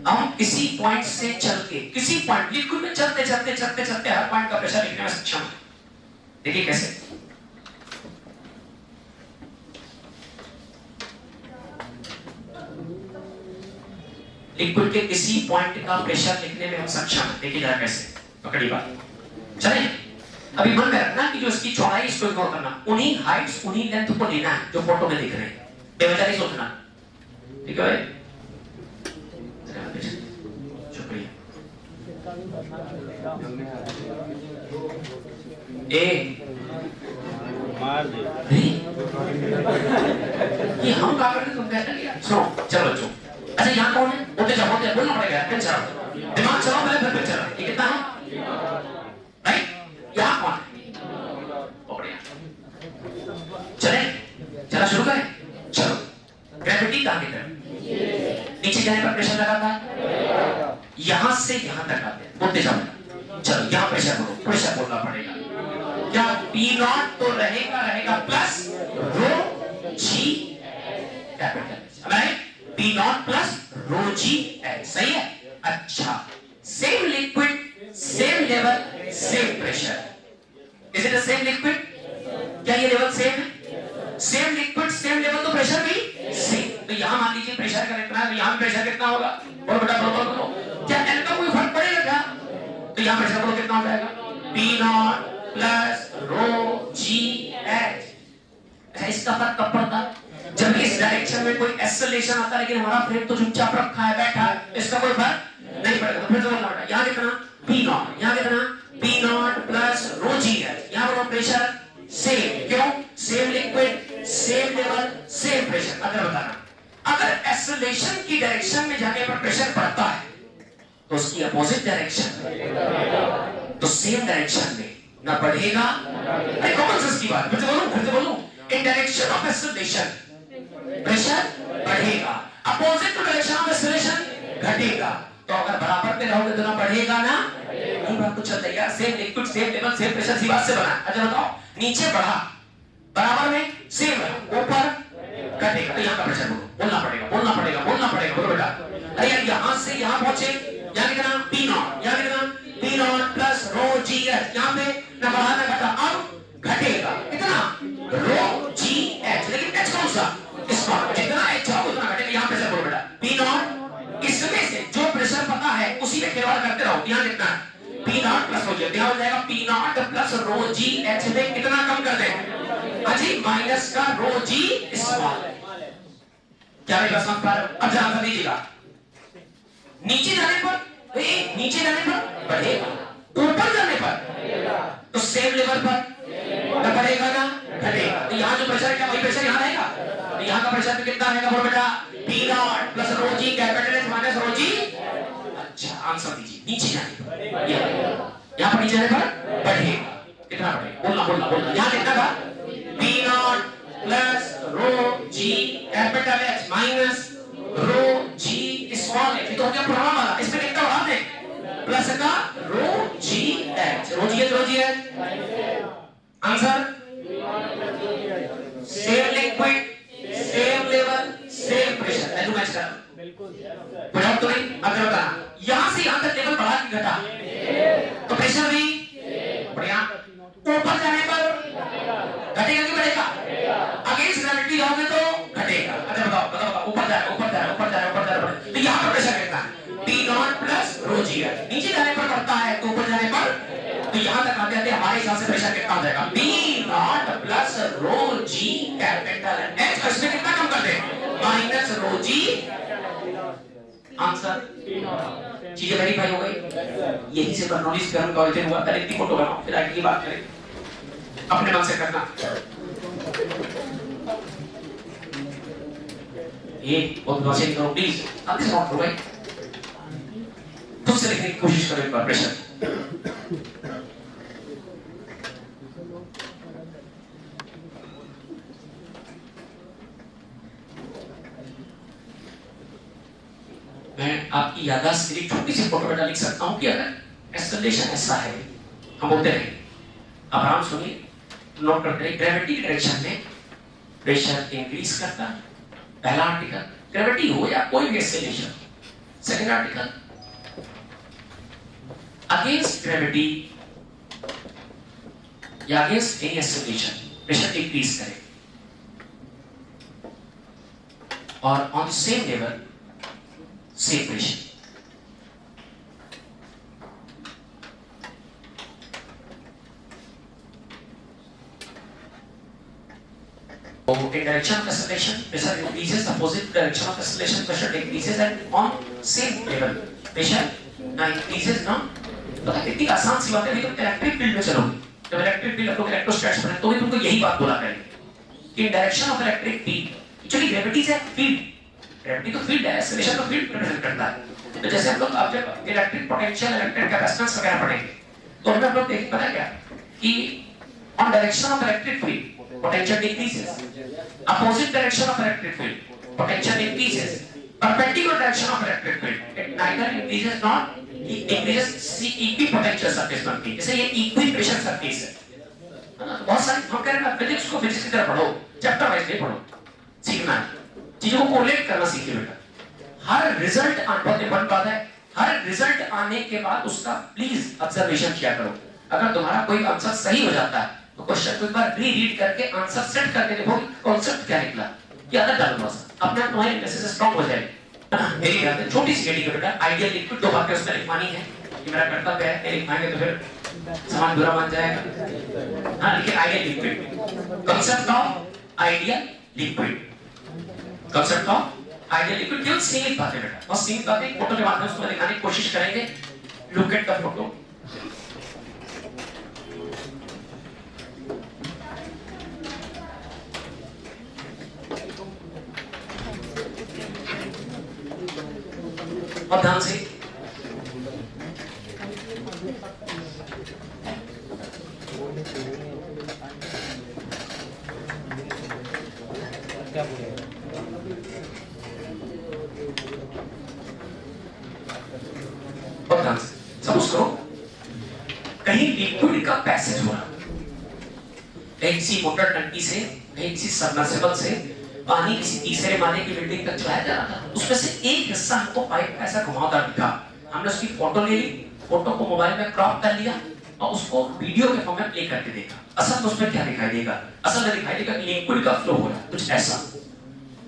हम किसी पॉइंट से चल के किसी पॉइंट लिक्विड में चलते हर पॉइंट का प्रेशर लिखने में सक्षम। देखिए कैसे। लिक्विड के किसी पॉइंट का प्रेशर लिखने में हम सक्षम हैं। देखिए जरा कैसे, पकड़ी बात। चलें, अभी मन में रखना कि जो इसकी चौड़ाई इसको इग्नोर करना, उन्हीं हाइट्स उन्हीं लेंथ को लेना है जो फोटो में दिख रहे हैं, बेवजह नहीं सोचना। ठीक है भाई, शुक्रिया।
मार दे
ये हम क्या करते तुम कहते नहीं। सुनो चलो बच्चों, अच्छा यहाँ कौन है? बोलते जाओ, बोलना पड़ेगा, फिर चलाओ दिमाग, चलाओ पहले फिर चलाओ। ये कितना है राइट? यहाँ कौन है? बढ़िया, चले चला शुरू करें। चलो, ग्रेविटी कहाँ की तरफ? नीचे जाने पर प्रेशर लगाता है, यहां से यहां तक आते हैं, बोलते जाओ। चलो यहाँ प्रेशर बोलो, प्रेशर बोलना पड़ेगा। क्या P नॉट तो रहेगा plus rho G capital, right? P not plus rho G H, सही है। अच्छा, same liquid same level same pressure, is it the same liquid? क्या ये लेवल सेम है? सेम लिक्विड सेम लेवल तो प्रेशर भी सेम। तो यहां मान लीजिए प्रेशर का कितना है, तो यहां प्रेशर कितना होगा? और बेटा बोलो, क्या एल का कोई फर्क पड़ेगा क्या? तो यहां प्रेशर बोलो कितना हो जाएगा? P not plus rho G H. इसका फर्क कब पड़ता है? जब इस डायरेक्शन में कोई एक्सेलरेशन आता है, लेकिन हमारा फ्रेम तो चुपचाप रखा है, बैठा है, इसका कोई फर्क नहीं पड़ेगा। तो फिर बोलना बेटा यहाँ कितना P नॉट, यहाँ कितना P not plus rho G H. यहाँ बोलो प्रेशर सेम, क्यों? Same liquid same level same pressure. अगर बताना, अगर एक्सेलरेशन की डायरेक्शन में जाने पर प्रेशर बढ़ता है तो उसकी अपोजिट डायरेक्शन तो सेम डायरेक्शन में ना बढ़ेगा। अरे कॉमन सेंस की बात, फिर से बोलूं, in direction of acceleration pressure बढ़ेगा, opposite to direction of acceleration घटेगा। तो अगर बराबर पे रहोगे तो ना बढ़ेगा ना, ये बात तो चल रही है। Same liquid same level same pressure, सी बात से बना। अच्छा बताओ, नीचे बढ़ा बराबर में सेम है, ऊपर घटेगा, तो यहाँ का प्रेशर बोलना पड़ेगा। बोलो बेटा, अरे यार यहाँ से यहाँ पहुंचे, यहाँ कितना P नॉट, यहाँ कितना P not plus rho G H. यहाँ पे ना बढ़ा ना घटा, अब घटेगा कितना? रो जी एच। लेकिन एच कौन सा? स्मॉल, जितना एच हो उतना घटेगा। यहाँ प्रेशर बोलो बेटा, P नॉट, इसमें से जो प्रेशर पता है उसी में खिलवाड़ करते रहो। यहाँ कितना है? P not plus rho G H, हो जाएगा P not plus rho G H में कितना कम कर दें? अजी माइनस का रो जी स्मॉल। क्या रहेगा समझ पा रहे हो? अब जरा आंसर दीजिएगा। नीचे जाने पर बढ़ेगा, ऊपर जाने पर तो सेम लेवल पर ना बढ़ेगा ना घटेगा। तो यहाँ जो प्रेशर है क्या वही प्रेशर यहाँ रहेगा? तो यहाँ का प्रेशर भी कितना रहेगा बोलो बेटा? P not plus rho G capital H minus rho G. अच्छा आंसर दीजिए, नीचे जाने पर यहाँ पर नीचे जाने पर बढ़ेगा, कितना बढ़ेगा? बोलना। यहाँ कितना था? P not plus rho G capital H minus rho G small H. तो हो गया पुराना वाला, इसमें कितना बढ़ा दें? प्लस का rho G H, rho G H. Answer same liquid same level same pressure, ऐसे मैच कर बिल्कुल तो नहीं। अब बताना, यहां से यहां तक लेवल बढ़ा कि घटा? तो प्रेशर भी बढ़िया, ऊपर जाने पर घटेगा कि बढ़ेगा? अगेंस्ट ग्रेविटी जाओगे तो घटेगा। अच्छा बताओ, ऊपर जा रहा है। तो यहाँ पर प्रेशर कितना है? P not plus rho G H. नीचे जाने पर बढ़ता है तो ऊपर जाने पर, तो यहाँ तक आते हमारे हिसाब से प्रेशर कितना हो जाएगा? P not plus rho G capital H. इसमें कितना कम कर दे? Minus rho G. आंसर चीजें वेरीफाई हो गई। यही से बर्नौलीज थ्योरम का ऑरिजिन हुआ। पहले इतनी फोटो बनाओ फिर आगे की बात करें, अपने मन से करना। ये बहुत वाशिंग करो प्लीज, अब इस नोट भाई खुद से लिखने की कोशिश करो एक बार प्रेशर। मैं आपकी याददाश्त के लिए छोटी सी फोटो बेटा लिख सकता हूं कि अगर एक्सेलरेशन ऐसा है, हम बोलते रहे, आप आराम सुनिए, नोट करते रहे। ग्रेविटी की डायरेक्शन में प्रेशर इंक्रीज करता है, पहला आर्टिकल। ग्रेविटी हो या कोई भी acceleration, second article. Against gravity या against any acceleration pressure increase करे, और on same level same pressure. So in direction of acceleration, pressure increases, opposite direction of acceleration, pressure decreases, and on same level, pressure increases ना। तो इतनी आसान सी बात है, अभी तुम इलेक्ट्रिक फील्ड में चलोगे, जब इलेक्ट्रिक फील्ड लोग इलेक्ट्रोस्टैट्स पढ़े तो भी तुमको यही बात बोला करेंगे कि direction of electric field, actually gravity से फील्ड, ग्रेविटी तो फील्ड है, एक्सेलरेशन तो फील्ड रिप्रेजेंट करता है। तो जैसे हम लोग अब जब इलेक्ट्रिक पोटेंशियल, इलेक्ट्रिक कैपेसिटेंस वगैरह पढ़ेंगे तो हम लोग देख पता क्या कि on direction of electric field potential decreases, opposite direction of electric field potential increases, perpendicular direction of electric field it neither increases nor decreases। equipotential surface बनती है, जैसे ये equipressure surface है ना। तो बहुत सारी हम कह रहे हैं फिजिक्स को फिजिक्स की तरह पढ़ो, चैप्टर वाइज नहीं पढ़ो, सीखना है, चीजों को कोरिलेट करना सीखिए बेटा। हर रिजल्ट आने पर बात है, हर रिजल्ट आने के बाद उसका प्लीज ऑब्जर्वेशन किया करो। अगर तुम्हारा कोई आंसर सही हो जाता है तो क्वेश्चन को एक बार रीरीड करके आंसर सेट करके देखो कॉन्सेप्ट क्या निकला, ये आदत डालो बस, अपने तुम्हारी एनालिसिस स्ट्रांग हो जाएगी। मेरी बात है छोटी सी हेडिंग है बेटा, आइडियल लिक्विड, दो बातें उसमें लिखवानी है, ये मेरा कर्तव्य है, नहीं लिखवाएंगे तो फिर समान बुरा मान जाएगा। हाँ लिखिए ideal liquid, concept of ideal liquid, concept of ideal liquid. केवल सीमित बातें बेटा, बस सीमित बातें फोटो के माध्यम से उसमें दिखाने की कोशिश करेंगे। लुक एट द फोटो, और ध्यान से सपोज करो कहीं लिक्विड का पैसेज हो रहा, कहीं किसी मोटर टंकी से, कहीं किसी सबमर्सिबल से पानी किसी तीसरे माले की बिल्डिंग तक चलाया जा रहा था। उसमें से एक हिस्सा हमको पाइप का ऐसा घुमावदार दिखा, हमने उसकी फोटो ले ली, फोटो को मोबाइल में क्रॉप कर लिया और उसको वीडियो के फॉर्म में प्ले करके देखा। असल में उसमें क्या दिखाई देगा, असल में दिखाई देगा कि लिक्विड का फ्लो हो रहा है, कुछ ऐसा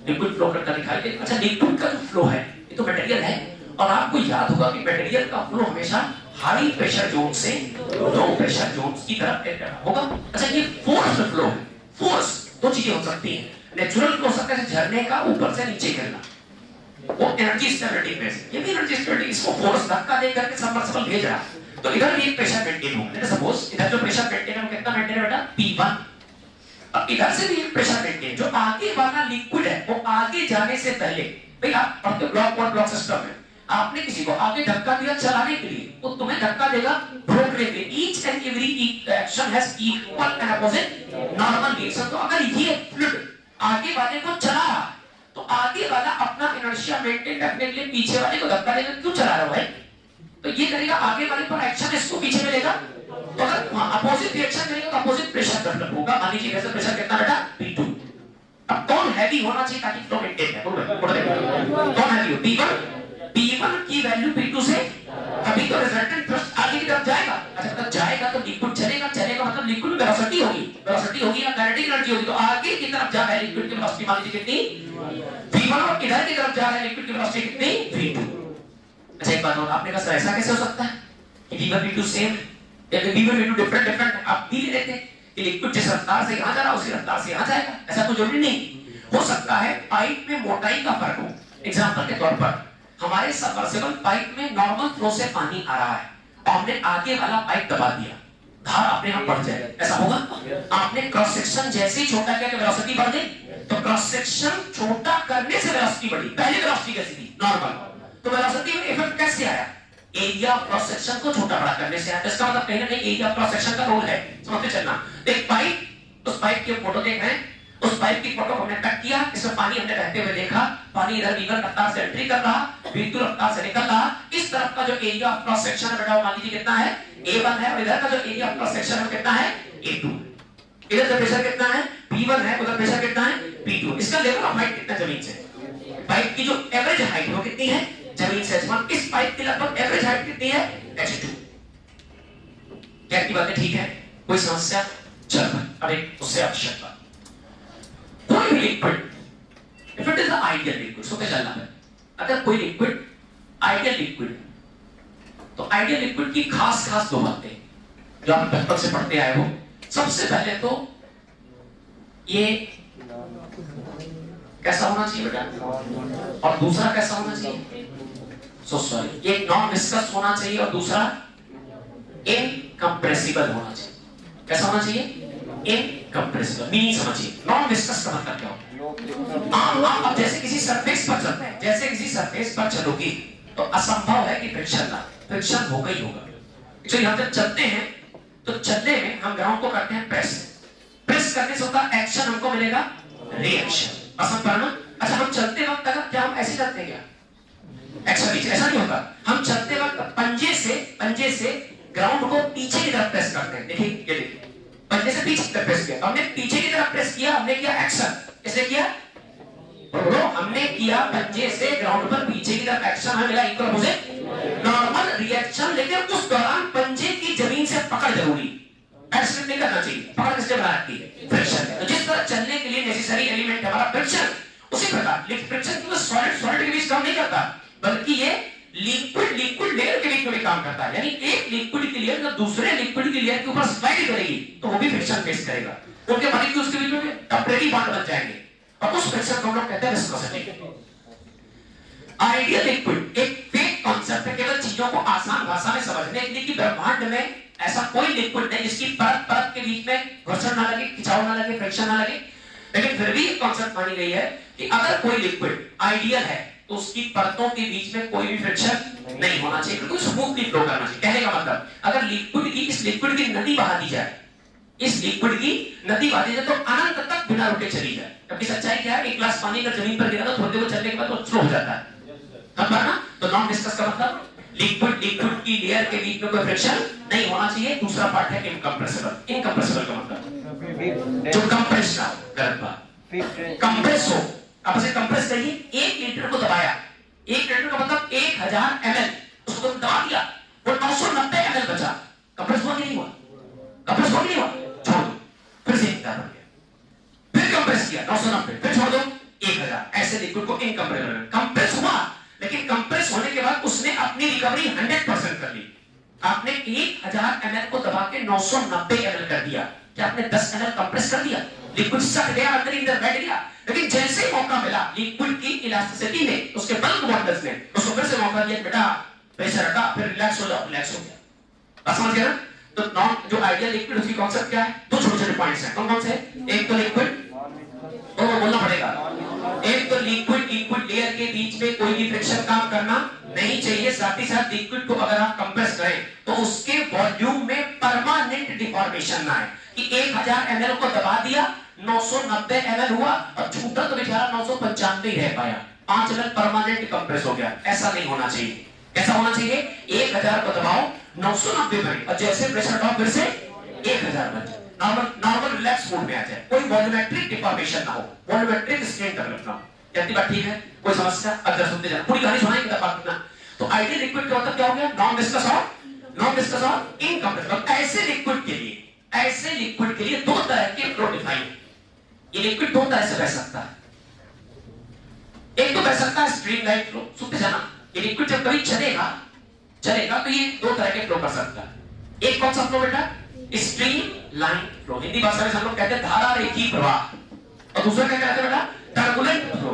लिक्विड फ्लो करता दिखाई देगा। अच्छा लिक्विड का जो फ्लो है ये तो मटेरियल है, और आपको याद होगा कि मटेरियल का फ्लो हमेशा हाई प्रेशर जोन से लो प्रेशर जोन की तरफ होगा। अच्छा ये फोर्स फ्लो है, फोर्स दो चीजें हो सकती हैं, नेचुरल फ्लो सकता है झरने का ऊपर से नीचे गिरना, वो एनर्जी स्टेबिलिटी बेस, ये भी एनर्जी स्टेबिलिटी, इसको फोर्स धक्का दे करके सबमर्सिबल भेज रहा है। तो इधर भी एक प्रेशर मेंटेन होगा, लेट्स सपोज इधर जो प्रेशर मेंटेन है वो कितना मेंटेन है बेटा P1। अब इधर से भी एक प्रेशर मेंटेन, जो आगे वाला लिक्विड है वो आगे जाने से पहले, भाई आप पढ़ते ब्लॉक और ब्लॉक सिस्टम में, आपने किसी को आगे धक्का दिया चलाने के लिए, वो तुम्हें धक्का देगा रोकने के लिए। Each and every action has equal and opposite normal reaction. तो अगर ये फ्लूइड आगे वाले को चला रहा है तो आगे वाला अपना इनर्शिया मेंटेन रखने के लिए पीछे वाले को धक्का देगा, क्यों चला रहा है? तो ये करेगा आगे वाले पर एक्शन, इसको पीछे मिलेगा। तो अगर अपोजिट रिएक्शन करेगा तो अपोजिट प्रेशर डेवलप होगा। मान लीजिए वैसे प्रेशर कितना बेटा P2। अब कौन हैवी होना चाहिए ताकि फ्लो मेंटेन है, कौन हैवी हो? P1 की वैल्यू P2 से, अभी तो रिजल्टेंट थ्रस्ट आगे की तरफ जाएगा। अच्छा मतलब जाएगा तो लिक्विड चलेगा, चलेगा मतलब लिक्विड में वेलोसिटी होगी, वेलोसिटी होगी या काइनेटिक एनर्जी होगी, तो आगे की तरफ जा रहा है लिक्विड की वेलोसिटी मान लीजिए कितनी V1, और इधर की तरफ जा रहा है लिक्विड की वेलोसिटी कितनी V2। अच्छा एक बात और, आपने कहा सर ऐसा कैसे हो सकता है कि V1 V2 सेम या V1 V2 डिफरेंट डिफरेंट, आप भी लेते हैं कि लिक्विड जिस रफ्तार से यहां जा रहा है उसी रफ्तार से यहां जाएगा, ऐसा तो जरूरी नहीं। हो सकता है पाइप में मोटाई का फर्क हो। एग्जांपल के तौर पर हमारे सबमर्सिबल पाइप में नॉर्मल फ्लो से पानी आ रहा है और हमने आगे वाला पाइप दबा दिया, धार अपने आप बढ़ जाए, ऐसा होगा? आपने क्रॉस सेक्शन जैसे ही छोटा किया तो वेलोसिटी बढ़ गई, तो क्रॉस सेक्शन छोटा करने से वेलोसिटी बढ़ी। पहले वेलोसिटी कैसी थी? नॉर्मल। तो वेलोसिटी में इफेक्ट कैसे आया? एरिया ऑफ क्रॉस सेक्शन को छोटा बड़ा करने से आया। इसका मतलब कहीं ना कहीं एरिया ऑफ क्रॉस सेक्शन का रोल है, समझते चलना। एक पाइप, उस पाइप की फोटो देख रहे हैं, उस पाइप की फोटो हमने कट किया, इसमें पानी हमने बहते हुए देखा, पानी इधर V1 रफ्तार से एंट्री कर रहा, V2 रफ्तार से निकल रहा। इस तरफ का जो एरिया ऑफ क्रॉस सेक्शन है बेटा मान लीजिए कितना है A1 है, और इधर का जो एरिया ऑफ क्रॉस सेक्शन है कितना है A2। इधर जो प्रेशर कितना है P1 है, उधर प्रेशर कितना है P2। इसका लेवल ऑफ हाइट कितना जमीन से? पाइप की जो एवरेज हाइट वो कितनी है जमीन से h1। इस पाइप की लगभग एवरेज हाइट कितनी है h2। क्या की बात है? ठीक है, कोई समस्या? चल अब एक उससे आवश्यक बात, कोई भी liquid if it is the ideal liquid, so क्या चलना है, अगर कोई लिक्विड आइडियल लिक्विड। तो आइडियल लिक्विड की खास खास दो बातें जो आप बचपन से पढ़ते आए हो। सबसे पहले तो ये कैसा होना चाहिए बेटा, और दूसरा कैसा होना चाहिए, सॉरी, एक नॉन विस्कस होना चाहिए और दूसरा इनकम्प्रेसिबल होना चाहिए। कैसा होना चाहिए, इनकम्प्रेसिबल। मीनिंग समझिए, नॉन विस्कस का मतलब क्या होता है। आप जैसे किसी सरफेस पर चलते हैं, जैसे किसी सरफेस पर चलोगे तो असंभव है कि फ्रिक्शन ना, फ्रिक्शन होगा ही होगा। तो यहां तक चलते हैं तो चलने में हम ग्राउंड को करते हैं प्रेस, प्रेस करने से होता है एक्शन, हमको मिलेगा रिएक्शन। असम पाना। अच्छा, हम चलते वक्त अगर क्या हम ऐसे चलते हैं क्या, एक्शन ऐसा नहीं होता। हम चलते वक्त पंजे से ग्राउंड को पीछे की तरफ प्रेस करते हैं। देखिए ये देखिए, पंजे से पीछे की तरफ प्रेस किया, हमने पीछे की तरफ प्रेस किया, हमने किया एक्शन। कैसे किया, हमने किया पंजे से ग्राउंड पर पीछे की तरफ एक्शन, हमें मिला इक्वल अपोजिट नॉर्मल रिएक्शन। लेकिन उस दौरान पंजे की जमीन से पकड़ जरूरी, एक्शन नहीं करना चाहिए। पकड़ किसने बना रखी है, फ्रिक्शन। तो जिस तरह चलने के लिए नेसेसरी एलिमेंट हमारा फ्रिक्शन, उसी प्रकार लेकिन फ्रिक्शन केवल सॉलिड के बीच काम नहीं करता, बल्कि ये लिक्विड लेयर के बीच में भी काम करता है। यानी एक लिक्विड की लेयर जब दूसरे लिक्विड की लेयर के ऊपर स्लाइड करेगी तो वो भी फ्रिक्शन फेस करेगा, उनके मॉलिक्यूल्स के बीच में टेम्परेरी बॉन्ड बन जाएंगे और उस फ्रिक्शन को हम लोग कहते हैं विस्कोसिटी। आइडियल लिक्विड एक फेक कॉन्सेप्ट है, केवल चीजों को आसान भाषा में समझने के लिए कि ब्रह्मांड में ऐसा कोई लिक्विड नहीं जिसकी परत परत के बीच में घर्षण ना लगे, खिंचाव ना लगे, फ्रिक्शन ना लगे। लेकिन फिर भी कॉन्सेप्ट मानी गई है कि अगर कोई लिक्विड आइडियल है तो उसकी परतों के बीच में कोई भी फ्रिक्शन नहीं होना चाहिए, बिल्कुल स्मूथली फ्लो करना चाहिए। कहने का मतलब, अगर इस लिक्विड की नदी बहा दी जाए, इस लिक्विड की नदी बहा दी जाए तो अनंत तक बिना रुके चली जाए। क्योंकि सच्चाई क्या है, एक ग्लास पानी अगर जमीन पर गिरा तो थोड़ी देर चलने के बाद वो स्लो हो जाता है। ना तो नॉन विस्कस का मतलब लिक्विड की लेयर के बीच में कोई फ्रिक्शन नहीं होना चाहिए। दूसरा पार्ट है इनकम्प्रेसिबल। इनकम्प्रेसिबल का मतलब जो कंप्रेस ना हो, गलत बात, कंप्रेस हो। अब इसे कंप्रेस करिए, 1 लीटर को दबाया, 1 लीटर का मतलब 1000 ml, उसको दबा दिया, वो 990 ml बचा। कंप्रेस हुआ कि नहीं हुआ, कंप्रेस हुआ कि नहीं हुआ, छोड़ दो, फिर से 1000 बन गया, फिर कंप्रेस किया 990, फिर छोड़ दो 1000। ऐसे लिक्विड को इनकम्प्रेसिबल। कंप्रेस हुआ, लेकिन कंप्रेस होने के बाद उसने अपनी रिकवरी 100% कर ली। आपने 1000 ml को दबा के 990 ml कर दिया, क्या आपने 10 ml कंप्रेस कर दिया, लिक्विड सट गया, अंदर इधर बैठ गया। लेकिन जैसे ही मौका मिला लिक्विड की इलास्टिसिटी ने, उसके बल्क बॉन्डर्स ने उसको फिर से मौका दिया, बेटा प्रेशर हटा, फिर रिलैक्स हो जाओ, रिलैक्स हो गया। बात समझ गए ना। तो नॉन जो आइडियल लिक्विड उसकी कॉन्सेप्ट क्या है, दो छोटे छोटे पॉइंट्स हैं। कौन कौन से, एक तो लिक्विड, तो बोलना पड़ेगा, एक तो लिक्विड लेयर के बीच में कोई भी फ्रिक्शन काम करना नहीं चाहिए। साथ ही साथ लिक्विड को अगर आप कंप्रेस करें तो उसके वॉल्यूम में परमानेंट डिफॉर्मेशन ना आए कि 1000 ml को दबा दिया, 990 ml हुआ और छूटा तो बेचारा 995 ही रह पाया, 5 ml परमानेंट कंप्रेस हो गया। ऐसा नहीं होना चाहिए। कैसा होना चाहिए, 1000 को दबाओ, 990 बने और जैसे प्रेशर ड्रॉप फिर से 1000 बने, नॉर्मल रिलैक्स मोड में आ जाए, कोई वॉल्यूमेट्रिक डिफॉर्मेशन ना हो, वॉल्यूमेट्रिक स्ट्रेन डेवलप ना हो। कहती बात ठीक है, कोई समस्या, अगर सुनते जाना, पूरी कहानी सुनाएंगे तब बात करना। तो आइडियल लिक्विड का मतलब क्या हो गया, नॉन विस्कस और इनकम्प्रेसिबल। ऐसे लिक्विड के लिए दो तरह के फ्लो डिफाइन। ये लिक्विड दो तरह से बह सकता है, एक तो बह सकता है स्ट्रीमलाइन फ्लो। सुनते जाना, ये लिक्विड जब कभी चलेगा तो ये दो तरह के फ्लो कर सकता है। एक कौन सा फ्लो बेटा, स्ट्रीम लाइन फ्लो, हिंदी भाषा में हम लोग कहते हैं धारा रेखी प्रवाह, और दूसरा क्या कहते हैं बेटा, टर्बुलेंट फ्लो।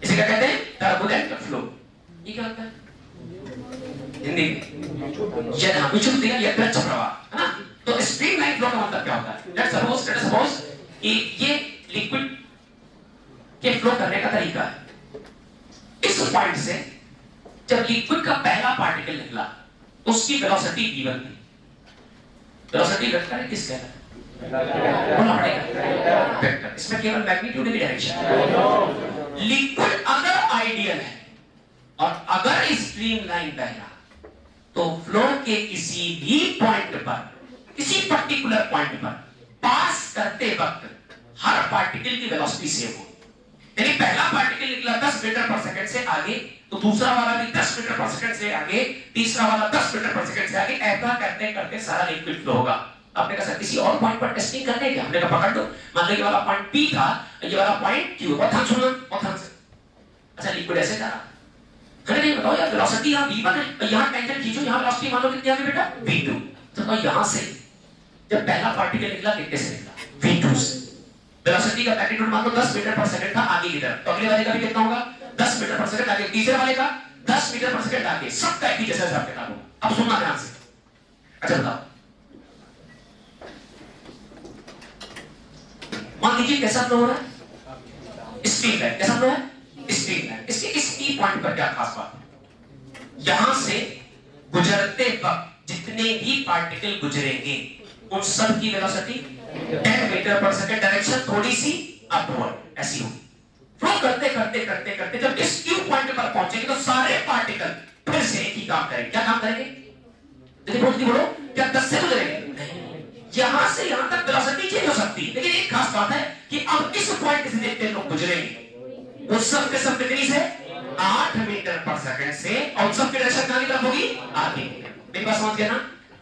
इसे क्या कहते हैं, टर्बुलेंट फ्लो। ये क्या होता है हिंदी में, विचुत या गच्छ प्रवाह, है ना। तो स्ट्रीम लाइन फ्लो का मतलब क्या होता है, लेट्स सपोज कि ये लिक्विड के फ्लो करने का तरीका है। इस पॉइंट से जब लिक्विड का पहला पार्टिकल निकला उसकी वेलोसिटी v1 थी। वेलोसिटी वेक्टर है, किस कहता है, बोलना पड़ेगा वेक्टर। इसमें केवल मैग्नीट्यूड की डायरेक्शन। लिक्विड अगर आइडियल है और अगर स्ट्रीम लाइन बह रहा तो फ्लो के किसी भी पॉइंट पर, किसी पर्टिकुलर पॉइंट पर पास करते वक्त हर पार्टिकल की वेलोसिटी सेम हो। यानी पहला पार्टिकल निकला 10 मीटर पर सेकंड से आगे तो दूसरा वाला भी 10 मीटर पर सेकंड से आगे, तीसरा वाला 10 मीटर पर सेकंड से आगे। ऐसा करते करते सारा लिक्विड फ्लो होगा। आपने कहा सर किसी और पॉइंट पर टेस्टिंग करने क्या, हमने कहा पकड़ दो, मान लो ये वाला पॉइंट P था, ये वाला पॉइंट Q, और ध्यान सुनना, और ध्यान से। अच्छा लिक्विड ऐसे जा रहा है नहीं, बताओ यार वेलोसिटी यहाँ v1 है और यहाँ टेंजेंट खींचो, यहाँ वेलोसिटी मान लो कितनी आ गई बेटा v2। तो यहाँ से जब पहला पार्टिकल निकला कितने से निकला v2 से, वेलोसिटी का मैग्नीट्यूड मान लो 10 मीटर पर सेकंड था आगे की तरफ, तो अगले वाले का भी कितना होगा 10 मीटर पर सेकंड आगे, तीसरे वाले का 10 मीटर पर सेकंड आगे, सबका एक ही जैसा हिसाब किताब होगा। अब सुनना ध्यान से। अच्छा बताओ, मान लीजिए कैसा फ्लो हो रहा है, स्ट्रीम लाइन कैसा फ्लो है, स्ट्रीम लाइन। इसके इस की पॉइंट पर क्या खास बात है, यहां से गुजरते वक्त जितने भी पार्टिकल गुजरेंगे उन सब की वेलोसिटी 10 मीटर पर सेकंड, डायरेक्शन थोड़ी सी अपवर्ड ऐसी होगी। फ्लो करते करते करते करते जब इस क्यू पॉइंट पर पहुंचेंगे तो सारे पार्टिकल फिर से एक ही काम करेंगे। क्या काम करेंगे, देखिए बोलो क्या 10 से गुजरेंगे, यहां से यहां तक वेलोसिटी चेंज हो सकती है, लेकिन एक खास बात है कि अब इस पॉइंट से जितने लोग गुजरेंगे उस सब के सब कितनी से 8 मीटर पर सेकंड से, और सब की डायरेक्शन कहां की तरफ होगी, आगे। मेरी बात समझ गए ना।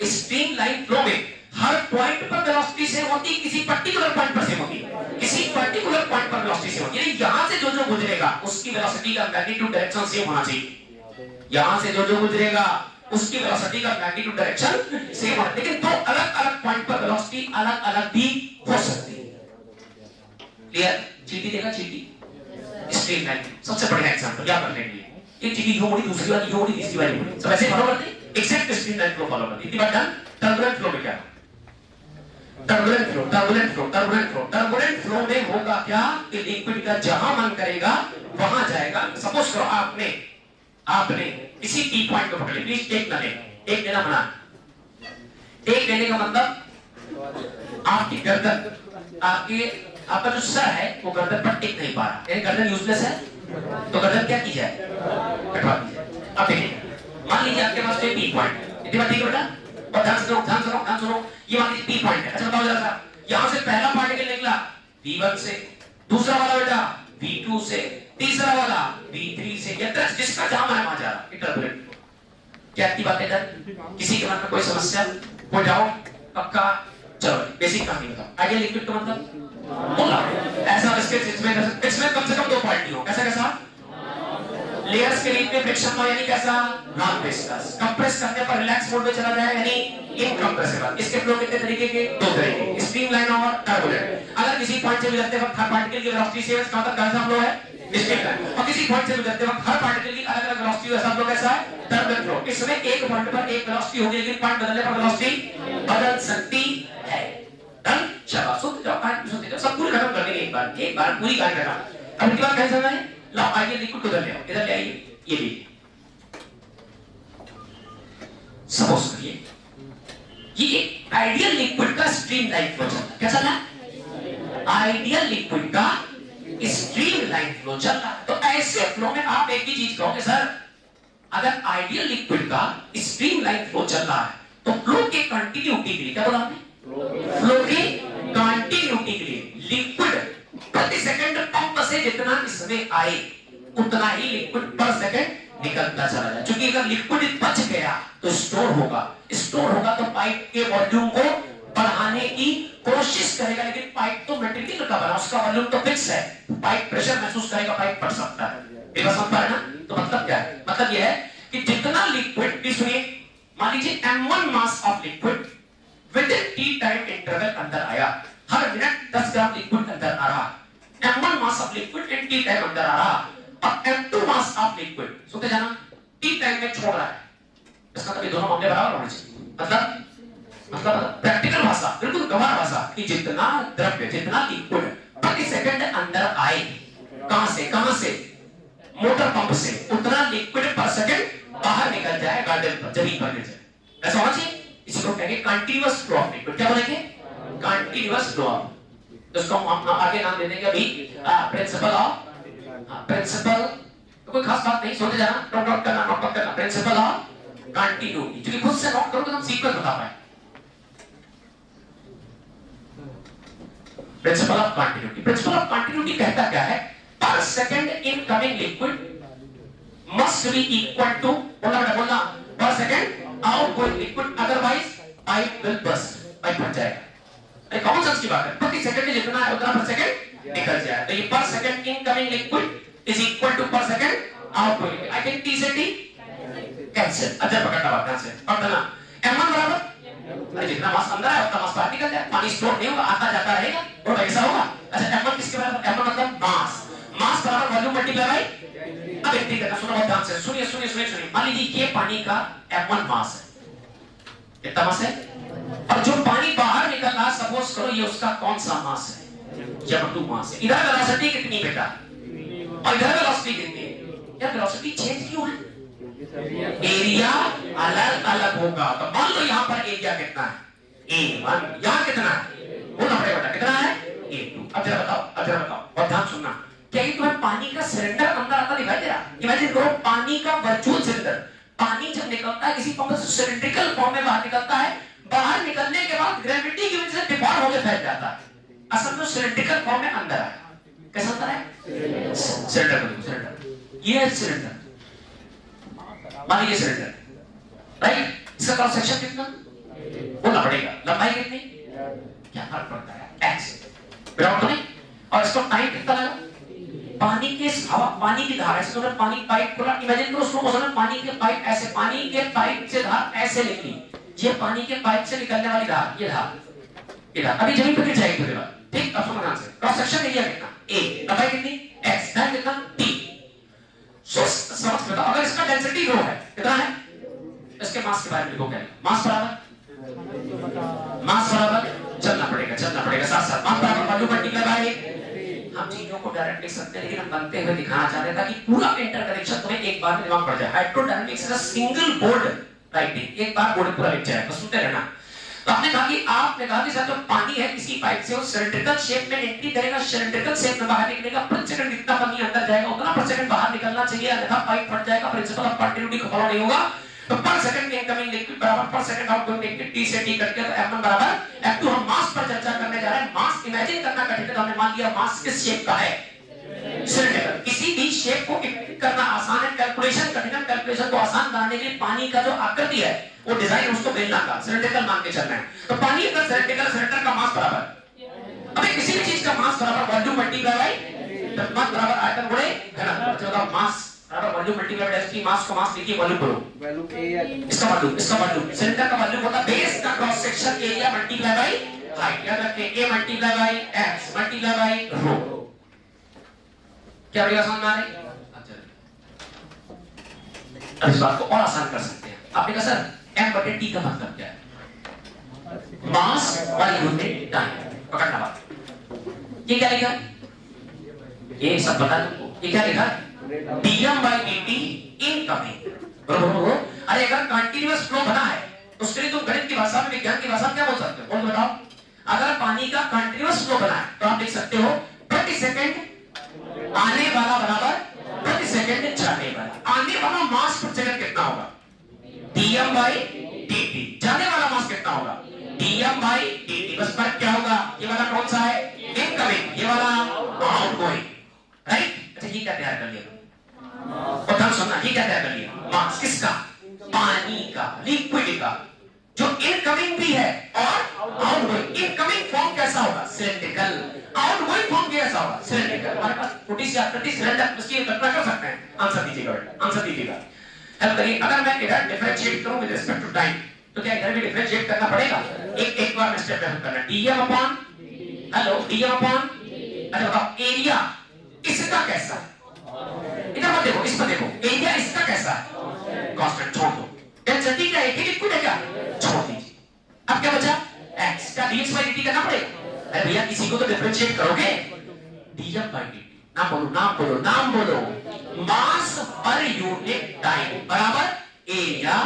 स्ट्रीम लाइन फ्लो में हर पॉइंट पर वेलोसिटी सेम होती, किसी पर्टिकुलर पॉइंट पर सेम होती, किसी पर्टिकुलर पॉइंट पर वेलोसिटी सेम होती है। यहां से जो जो गुजरेगा उसकी वेलोसिटी का मैग्नीट्यूड डायरेक्शन सेम होना चाहिए, यहां से जो जो गुजरेगा उसकी वेलोसिटी का मैग्नीट्यूड डायरेक्शन सेम होना, लेकिन दो अलग अलग पॉइंट पर वेलोसिटी अलग अलग भी हो सकती है। क्लियर, चीटी देखा, चीटी स्ट्रीम लाइन सबसे बढ़िया एग्जांपल क्या करने के लिए, एक चीटी यो मोड़ी दूसरी वाली यो मोड़ी तीसरी वाली सब ऐसे फॉलो करते हैं, exact stream line flow follow करते हैं। इतनी बात डन। टर्बुलेंट फ्लो में क्या, turbulent flow turbulent flow turbulent flow turbulent flow में होगा क्या कि लिक्विड का जहां मन करेगा वहां जाएगा। सपोज करो आपने किसी टी पॉइंट को पकड़ लिया, प्लीज टेक ना ले, एक लेना मना, टेक लेने का मतलब आपकी गर्दन, आपका जो सर है वो गर्दन पर टिक नहीं पा रहा, यानी गर्दन यूजलेस है, तो गर्दन क्या की जाए, कटवा दी जाए। अब देखिए मान लीजिए आपके पास कोई टी पॉइंट, इतनी बात ठीक है बेटा, और ध्यान सुनो, ये मान लीजिए टी पॉइंट है। अच्छा बताओ जरा सा, यहां से पहला पार्टिकल निकला v1 से, दूसरा वाला बेटा v2 से, तीसरा वाला v3 से, या जिसका जहां मन है वहां जा रहा है, टर्बुलेंट। क्या की बात है इधर, किसी के मन में कोई समस्या हो जाओ पक्का, चलो बेसिक कहानी बताओ। आइडियल लिक्विड का मतलब बोला ऐसा, इसमें कम से कम दो क्वालिटी हो, कैसा लेयर्स के बीच में फ्रिक्शन हो, यानी कैसा नॉन विस्कस, कंप्रेस करने पर रिलैक्स मोड में चला जाए यानी इनकंप्रेसिबल। इसके फ्लो कितने तरीके के, दो तरीके, स्ट्रीमलाइन और टर्बुलेंट। अगर किसी पॉइंट से गुजरते वक्त हर पार्टिकल की वेलोसिटी सेम कहां तक कैसा फ्लो है, स्ट्रीमलाइन, और किसी पॉइंट से गुजरते वक्त हर पार्टिकल की अलग अलग वेलोसिटी वैसा फ्लो कैसा है, टर्बुलेंट फ्लो। इसमें एक पॉइंट पर एक वेलोसिटी होगी, लेकिन पॉइंट बदलने पर वेलोसिटी बदल सकती है। डन, शाबाश, सुनते जाओ, सब पूरी खत्म कर देंगे एक बार पूरी कहानी खत्म। अब इसके बाद कैसे समझना है, लाओ आइए लिक्विड को इधर ले आइए, ये लीजिए। सपोज करिए ये एक आइडियल लिक्विड का स्ट्रीम लाइन फ्लो चल रहा है, क्या चल रहा है, आइडियल लिक्विड का स्ट्रीम लाइन फ्लो चल रहा है। तो ऐसे फ्लो में आप एक ही चीज कहोगे सर, अगर आइडियल लिक्विड का स्ट्रीम लाइन फ्लो चल रहा है तो फ्लो के कंटिन्यूटी के लिए, क्या बोला आपने, फ्लो की कंटिन्यूटी के लिए लिक्विड प्रति सेकंड पंप से जितना इसमें आए उतना ही लिक्विड पर सेकंड निकलता चला जाए। क्योंकि अगर लिक्विड बच गया तो स्टोर होगा तो पाइप के वॉल्यूम को बढ़ाने की कोशिश करेगा, लेकिन पाइप तो मटेरियल का बना, उसका वॉल्यूम तो फिक्स है, पाइप प्रेशर महसूस करेगा, पाइप फट सकता है। ये बात समझ पा रहे ना। तो मतलब क्या है, मतलब यह है कि जितना लिक्विड भी, सुनिए, मान लीजिए m1 mass of liquid with in t time interval अंदर आया, हर मिनट 10 ग्राम लिक्विड अंदर आ रहा, m1 mass of liquid in t time अंदर आ रहा, और m2 मास ऑफ लिक्विड, सुनते जाना, t टाइम में छोड़ रहा है। इसका मतलब ये दोनों मामले बराबर होने चाहिए। मतलब प्रैक्टिकल भाषा, बिल्कुल गवार भाषा, कि जितना द्रव्य, जितना लिक्विड प्रति सेकंड अंदर आए, कहां से मोटर पंप से, उतना लिक्विड पर सेकंड बाहर निकल जाए, गार्डन पर, जमीन पर गिर जाए। ऐसा होना चाहिए। इसी को कहेंगे कंटीन्यूअस फ्लो ऑफ लिक्विड। क्या बोलेंगे, कंटीन्यूअस फ्लो ऑफ। तो इसको हम आगे नाम दे देंगे अभी प्रिंसिपल ऑफ, प्रिंसिपल, कोई खास बात नहीं, सोचे जाना, नोट करना, प्रिंसिपल ऑफ कंटिन्यूटी। क्योंकि खुद से नोट करो तो हम सीक्वेंस बता पाए। प्रिंसिपल ऑफ कंटिन्यूटी कहता क्या है, per second incoming liquid must be equal to, बोलना per second outgoing liquid, otherwise pipe will burst, pipe फट जाएगा। कॉमन सेंस की बात है, प्रति सेकंड जितना है उतना पर सेकंड निकल जाए। तो ये per second incoming liquid is equal to per second outgoing. I think T से टी कैंसिल। अच्छा पकड़ना बात यहां से पढ़ देना। m1 बराबर, अरे जितना मास अंदर है उतना मास बाहर निकल जाए, पानी स्टोर नहीं होगा, आता जाता रहेगा और ऐसा होगा। अच्छा m1 किसके बराबर? m1 मतलब मास, मास बराबर वॉल्यूम मल्टीप्लाई बाय। अब एक ठीक है, सुनो बहुत ध्यान से, सुनिए सुनिए सुनिए सुनिए। मान लीजिए ये पानी का m1 मास है, कितना मास है? और जो पानी बाहर निकल रहा, सपोज करो ये उसका कौन सा मास है? m2 मास है। इधर वेलोसिटी कितनी बेटा और इधर वेलोसिटी कितनी है? यार वेलोसिटी चेंज क्यों है? एरिया अलग अलग होगा। तो मान लो यहां पर एरिया कितना है? A1, यहां कितना है? बोलना पड़ेगा बेटा, कितना है? A2। अब जरा बताओ और ध्यान सुनना। क्या ये तुम्हें पानी का सिलेंडर अंदर आता दिखाई दे रहा? इमेजिन करो पानी का वर्चुअल सिलेंडर। पानी जब निकलता है किसी पंप से सिलिंड्रिकल फॉर्म में बाहर निकलता है, बाहर निकलने के बाद ग्रेविटी की वजह से डिफॉर्म होकर फैल जाता है। असल में सिलिंड्रिकल फॉर्म में अंदर है। कैसा अंदर है? सिलेंडर। ये है सिलेंडर, मान लीजिए सिलेंडर, राइट? इसका क्रॉस सेक्शन कितना बोलना पड़ेगा, लंबाई कितनी, क्या फर्क पड़ता है? x बराबर तो नहीं। और इसको टाइम कितना लगा? पानी के हवा, पानी की धारा, इसको तो पानी पाइप खुला, इमेजिन करो स्लो मोशन में पानी के पाइप ऐसे, पानी के पाइप से धार ऐसे निकली, ये पानी के पाइप से निकलने वाली धार, ये धार इधर अभी जमीन पर गिर जाएगी थोड़ी बार, ठीक? अब सुनो ध्यान से, क्रॉस सेक्शन एरिया कितना? a, लंबाई कितनी? x, टाइम कितना? t। समझ में अगर इसका डेंसिटी रो है, कितना है? इसके मास के बारे में लिखो, क्या मास बराबर चलना पड़ेगा साथ साथ, मास बराबर वॉल्यूम मल्टीप्लाई बाय। हम चीजों को डायरेक्ट लिख सकते हैं, लेकिन हम बनते हुए दिखाना चाहते हैं ताकि पूरा इंटरकनेक्शन तुम्हें एक बार में दिमाग पड़ जाए। Hydrodynamics is a single board writing, एक बार बोर्ड पूरा लिख जाए, बस सुनते रहना। तो आपने कहा कि सर जो पानी है किसी पाइप से वो सिलिंड्रिकल शेप में एंट्री करेगा, सिलिंड्रिकल शेप में बाहर निकलेगा, प्रति सेकंड जितना पानी अंदर जाएगा उतना प्रति सेकंड बाहर निकलना चाहिए, अन्यथा पाइप फट जाएगा, प्रिंसिपल ऑफ कंटिन्यूटी को फॉलो नहीं होगा। तो पर सेकंड इनकमिंग लिक्विड बराबर पर सेकंड आउटगोइंग लिक्विड, टी से टी करके तो m1 बराबर m2। हम मास पर चर्चा करने जा रहे हैं। मास इमेजिन करना कठिन है, तो हमने मान लिया मास किस शेप का है? सिलिंड्रिकल। किसी भी शेप को इमेजिन करना आसान है, कैलकुलेशन कठिन है। कैलकुलेशन को आसान बनाने के लिए पानी का जो आकृति है वो डिजाइन उसको बेलना का सिलिंड्रिकल मान के चलना है। तो पानी अगर सिलिंड्रिकल, सिलेंडर का मास बराबर, अबे किसी भी चीज का मास बराबर वॉल्यूम मल्टीप्लाई बाय द्रव्यमान बराबर आयतन गुणे घनत्व। तो मास बराबर वॉल्यूम मल्टीप्लाई बाय डेंसिटी, मास को मास लिखिए, वॉल्यूम करो वॉल्यूम ए, इसका वॉल्यूम सिलेंडर का वॉल्यूम होता है बेस का cross section area multiply by height. याद रखिए a multiply by x multiply by rho. क्या बढ़िया समझ में आ रही? अब इस बात को और आसान कर सकते हैं। आपने कहा सर m/t का मतलब क्या है? मास पर यूनिट टाइम। पकड़ना बात, ये क्या लिखा? ये सब बता तुमको, ये क्या लिखा? dm/dt इनकमिंग, बरोबर? अरे अगर कंटीन्यूअस फ्लो बना है तो उसके लिए तुम गणित की भाषा में, विज्ञान की भाषा में क्या बोल सकते हो? बोल बताओ। अगर पानी का कंटीन्यूअस फ्लो बना है तो आप लिख सकते हो प्रति सेकंड आने वाला बराबर प्रति सेकंड जाने वाला। आने वाला मास प्रति सेकंड कितना होगा? dm/dt। जाने वाला मास कितना होगा? dm/dt। बस फर्क क्या होगा? ये वाला कौन सा है? इनकमिंग, ये वाला आउटगोइंग, राइट? अच्छा ये क्या तैयार कर लिया? और ध्यान सुनना, ये क्या तैयार कर लिया? मास किसका? पानी का, लिक्विड का, जो इनकमिंग भी है और आउटगोइंग। इनकमिंग फॉर्म कैसा होगा? सिलिंड्रिकल। आउटगोइंग फॉर्म कैसा होगा? सिलिंड्रिकल। हमारे पास छोटी सी आकृति सिलेंडर, उसकी कल्पना कर सकते हैं? आंसर दीजिएगा, हेल्प करिए। अगर मैं इधर डिफरेंशिएट करूं विद रिस्पेक्ट टू टाइम, तो क्या इधर भी डिफरेंशिएट करना पड़ेगा? एक बार में स्टेप बाय करना। dm अपॉन अच्छा बताओ एरिया इसका कैसा है? इधर मत देखो, इस पर देखो, एरिया इसका कैसा है? कांस्टेंट, छोड़ दो। डेंसिटी का एक ही लिक्विड है क्या? छोड़ दीजिए। अब क्या बचा? x का dx/dt करना पड़ेगा। अरे भैया किसी को तो डिफरेंशिएट करोगे। dm/dt, नाम बोलो। मास पर यूनिट टाइम बराबर एरिया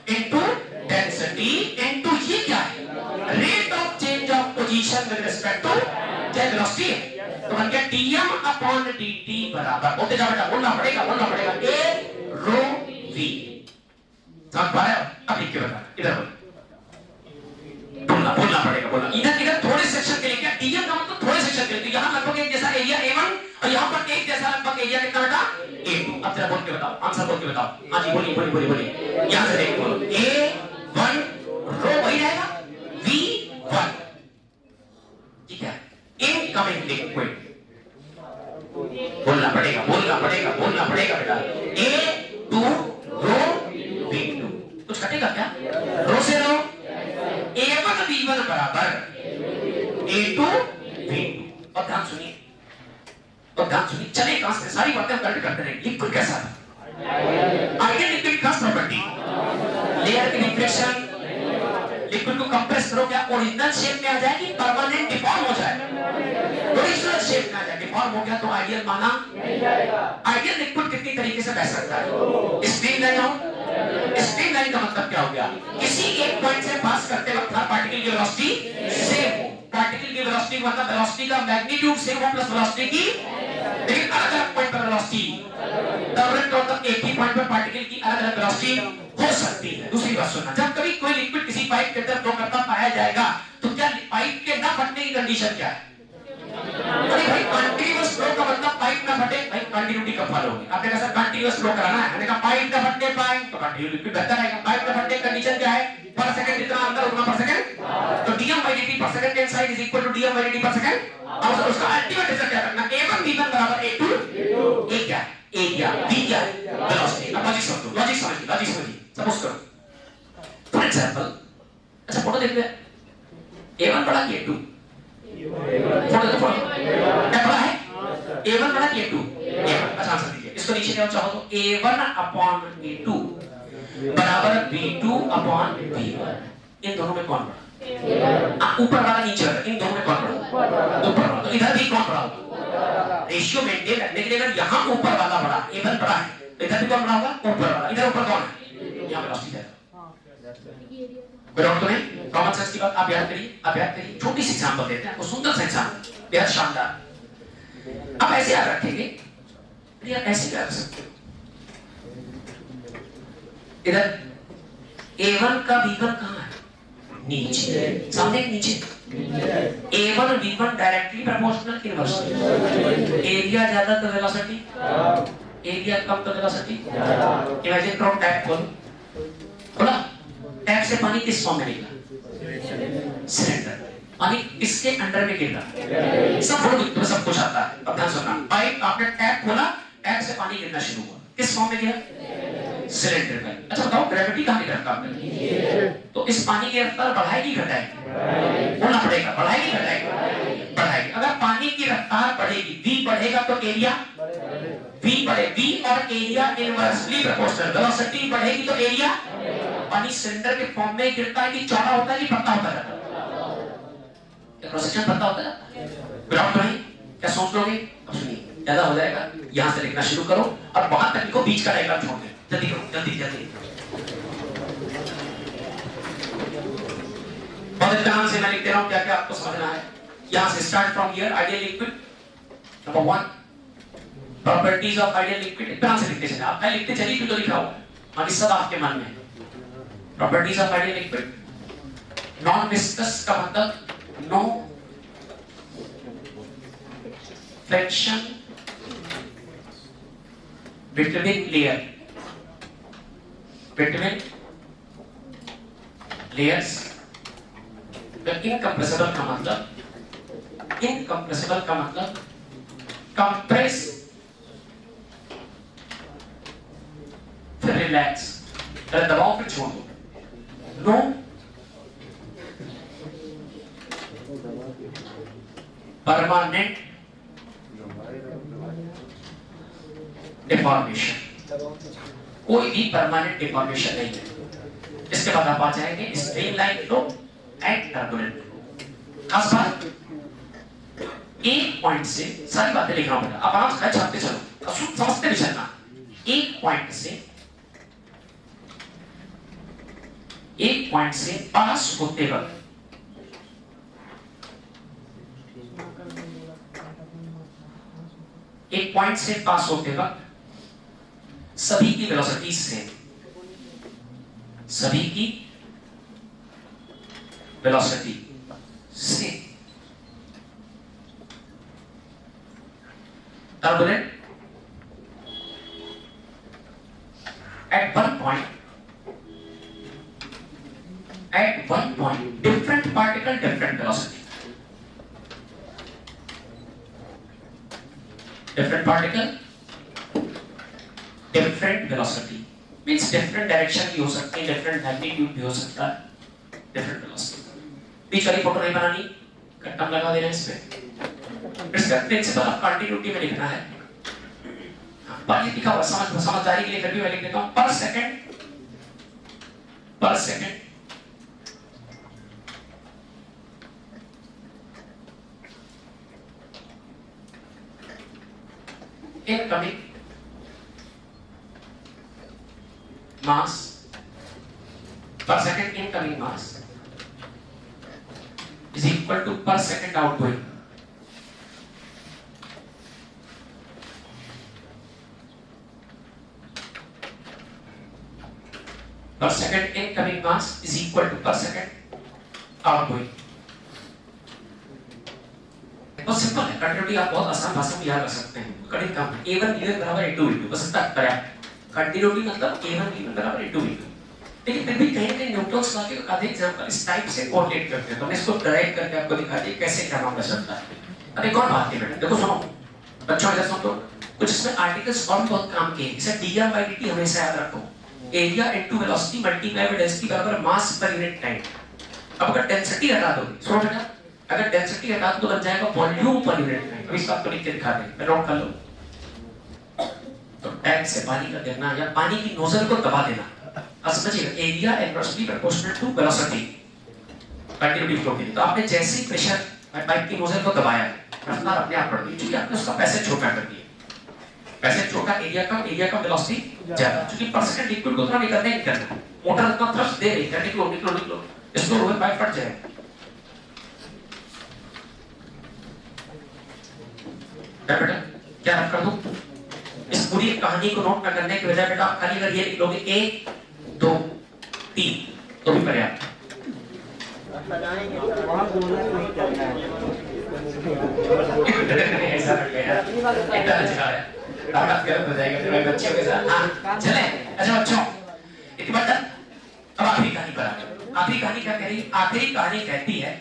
इनटू डेंसिटी इनटू ये क्या है? Rate of change of position with respect to velocity. तो बन गया dm/dt बराबर, बोलते जाओ बेटा, बोलना पड़ेगा a रो v। समझ पा रहे हो? अब लिख के बता, इधर बोलना पड़ेगा। इधर थोड़े सेक्शन के लिए क्या dm का मतलब थोड़े सेक्शन के लिए, तो यहां लगभग एक जैसा एरिया a1 और यहां पर एक जैसा लगभग एरिया कितना बेटा? a2। अब जरा बोल के बताओ, आंसर बोल के बताओ। हां जी बोलिए। यहां से देखो, a1 रो वही रहेगा, v1 ठीक है, इनकमिंग लिक्विड। बोलना पड़ेगा बराबर A2 V2। और ध्यान सुनिए, चले कहां से सारी बातें हम करेक्ट करते रहेंगे। लिक्विड कैसा है, आइडियल लिक्विड का प्रॉपर्टी, लेयर की डिप्रेशन, लिक्विड को कंप्रेस करो क्या ओरिजिनल शेप में आ जाएगी, परमानेंट डिफॉर्म हो जाए, ओरिजिनल शेप में आ जाए, डिफॉर्म हो गया तो आइडियल माना नहीं जाएगा। आइडियल लिक्विड कितनी तरीके से बह सकता है, स्ट्रीमलाइन हो, स्ट्रीमलाइन का मतलब क्या हो गया, किसी एक पॉइंट से पास करते वक्त हर पार्टिकल की वेलोसिटी सेम हो, पार्टिकल की वेलोसिटी मतलब वेलोसिटी का मैग्नीट्यूड सेम हो प्लस वेलोसिटी की, लेकिन अलग अलग पॉइंट पर वेलोसिटी, टर्बुलेंट मतलब एक ही पॉइंट पर पार्टिकल की अलग अलग वेलोसिटी हो सकती है। दूसरी बात सुनना, जब कभी कोई लिक्विड किसी पाइप के अंदर फ्लो करता पाया जाएगा तो क्या पाइप के ना फटने की कंडीशन क्या है, अरे भाई कंटीन्यूअस फ्लो का मतलब पाइप ना फटे, भाई कंटिन्यूटी कब फॉलो होगी, आपने कहा सर कंटीन्यूअस फ्लो कराना है, मैंने कहा पाइप ना फटने पाए तो कंटिन्यू लिक्विड बहता रहेगा। पाइप ना फटने कंडीशन क्या है, पर सेकंड जितना अंदर उतना पर सेकंड, तो dm/dt per second inside is equal to dm/dt per second. अब उसका अल्टीमेट रिजल्ट क्या करना, a1 v1 बराबर a2 a क्या एरिया, b क्या वेलोसिटी। अब लॉजिक समझो, लॉजिक समझिए। सपोज करो फॉर एग्जांपल, अच्छा फोटो देखते हैं, a1 बड़ा कि a2, फोटो क्या बड़ा है, a1 बड़ा कि a2, a1। अच्छा आंसर दीजिए, इसको नीचे ले आओ चाहो तो a1 अपॉन a2 बराबर b2 अपॉन b1। इन दोनों में कौन बड़ा, ऊपर वाला नीचे वाला, इन दोनों में कौन बड़ा, ऊपर वाला। तो इधर भी कौन बड़ा होगा, रेशियो मेंटेन रखने के लिए अगर यहाँ ऊपर वाला बड़ा a1 बड़ा है तो इधर भी कौन बड़ा होगा, ऊपर वाला। इधर ऊपर कौन है, यहाँ वेलोसिटी है। कोई डाउट तो नहीं, कॉमन सेंस की बात आप याद करिए। छोटी सी एग्जांपल देते हैं आपको, सुंदर सा एग्जांपल, बेहद शानदार। आप ऐसे याद रखेंगे, यार ऐसे याद रख सकते हो, इधर a1 का v1 कहाँ है, नीचे, सामने नीचे, a1 और v1 directly proportional inversely, area ज्यादा तो वेलोसिटी, एरिया कम तो वेलोसिटी। इमेजिन करो टैप खोला, टैप से पानी किस फॉर्म में निकला, सिलेंडर, पानी किसके अंडर में गिर रहा, सब कुछ आता है। अब ध्यान सुनना, पाइप आपने टैप खोला, टैप से पानी गिरना शुरू हुआ, किस फॉर्म में गिरा, सिलेंडर में। अच्छा बताओ ग्रेविटी कहां की तरफ काम करती है, तो इस पानी की रफ्तार बढ़ाएगी घटाएगी, बोलना पड़ेगा, बढ़ाएगी घटाएगी, बढ़ाएगी। अगर पानी की रफ्तार बढ़ेगी, v बढ़ेगा तो एरिया v बढ़े, v और एरिया इनवर्सली प्रोपोर्शनल, वेलोसिटी बढ़ेगी तो एरिया। पानी सिलेंडर के फॉर्म में गिरता है कि चौड़ा होता है कि पतला होता है, क्रॉस सेक्शन पतला होता है, ग्राउंड तो नहीं, क्या सोच लोगे। अब सुनिए, ज्यादा हो जाएगा, यहां से लिखना शुरू करो और वहां तक को बीच का डायग्राम छोड़ दे, जल्दी करो, जल्दी। बहुत ध्यान से मैं लिख दे रहा हूं, क्या क्या आपको समझना है। यहां से start from here, ideal liquid number 1, properties of ideal liquid, इतना से लिखते चलिए, आप लिखते चलिए क्यों तो लिखा हुआ है, बाकी सब आपके मन में है। Properties of ideal liquid, non viscous का मतलब no friction between layers. Incompressible का मतलब कंप्रेस फिर रिलैक्स, दबाओ फिर छोड़ दो। नो परमानेंट डिफॉर्मेशन, कोई भी परमानेंट डिफॉर्मेशन नहीं है। इसके बाद आप आ जाएंगे streamline flow and turbulent flow. खास बात, एक पॉइंट से सारी बातें लिख रहा हूं, आप आराम से छापते चलो, समझते भी चलना। एक पॉइंट से पास होते वक्त सभी की वेलोसिटी सेम, सभी की velocity same. Turbulent at one point different particle different velocity, different particle different velocity means different direction भी हो सकती है, different magnitude भी हो सकता है, different velocity। बीच वाली फोटो नहीं बनानी, कट्टम लगा देना इसमें। इसका प्रिंसिपल ऑफ कंटिन्यूटी में लिखना है। बाकी लिखा हुआ समझदारी के लिए फिर भी मैं लिख देता हूं, पर second incoming mass per second incoming mass is equal to per second outgoing per second incoming mass is equal to per second outgoing। बहुत सिंपल है, कंटिन्यूटी आप बहुत आसान भाषा में याद कर सकते हैं, कठिन काम है। a1 b1 बराबर a2 b2 बस इतना पर्याप्त। कंटिन्यूटी मतलब a1 b1 बराबर a2 b2। लेकिन फिर भी कहीं कहीं न्यूटन्स लॉ के आधे एग्जांपल इस टाइप से कोरिलेट करते हैं, तो मैं इसको ड्राइव करके आपको दिखा दिया कैसे क्या मामला चलता है। अब एक और बात है बेटा, देखो सुनो बच्चों, इधर सुनो, तो कुछ इसमें आर्टिकल्स और बहुत काम के हैं। जैसे dr/dt हमेशा याद रखो, area into velocity multiply by density बराबर मास पर यूनिट टाइम। अब अगर डेंसिटी हटा दो, सुनो बेटा, अगर डेंसिटी हटा दो तो बन जाएगा वॉल्यूम पर यूनिट टाइम। अब इस बात को लिख के दिखा दें, मैं नोट कर लो। तो टैंक से पानी का गिरना या पानी की नोजल को दबा देना, अब समझिएगा, area inversely proportional to velocity continuity flow के लिए। तो आपने जैसे ही प्रेशर पाइप की नोजल को दबाया, रफ्तार अपने आप बढ़ गई, क्योंकि आपने उसका पैसेज छोटा कर दिया। पैसेज छोटा, एरिया कम, वेलोसिटी ज्यादा। क्योंकि पर सेकंड लिक्विड को उतना निकलने नहीं करना, मोटर इतना थ्रस्ट दे रही है, निकलो, इसको रोए पाइप फट जाएगा। बेटा क्या रख कर दूं? इस पूरी कहानी को नोट न करने की बजाय बेटा आप खाली अगर ये लिख लोगे 1 2 3 तो भी पर्याप्त। ऐसा रख गया इतना अच्छा है, ताकत गलत हो जाएगा फिर बच्चों के साथ। हाँ चले, अच्छा बच्चों इतना तक। अब आखिरी कहानी पर आखिरी कहानी क्या कह रही? आखिरी कहानी कहती है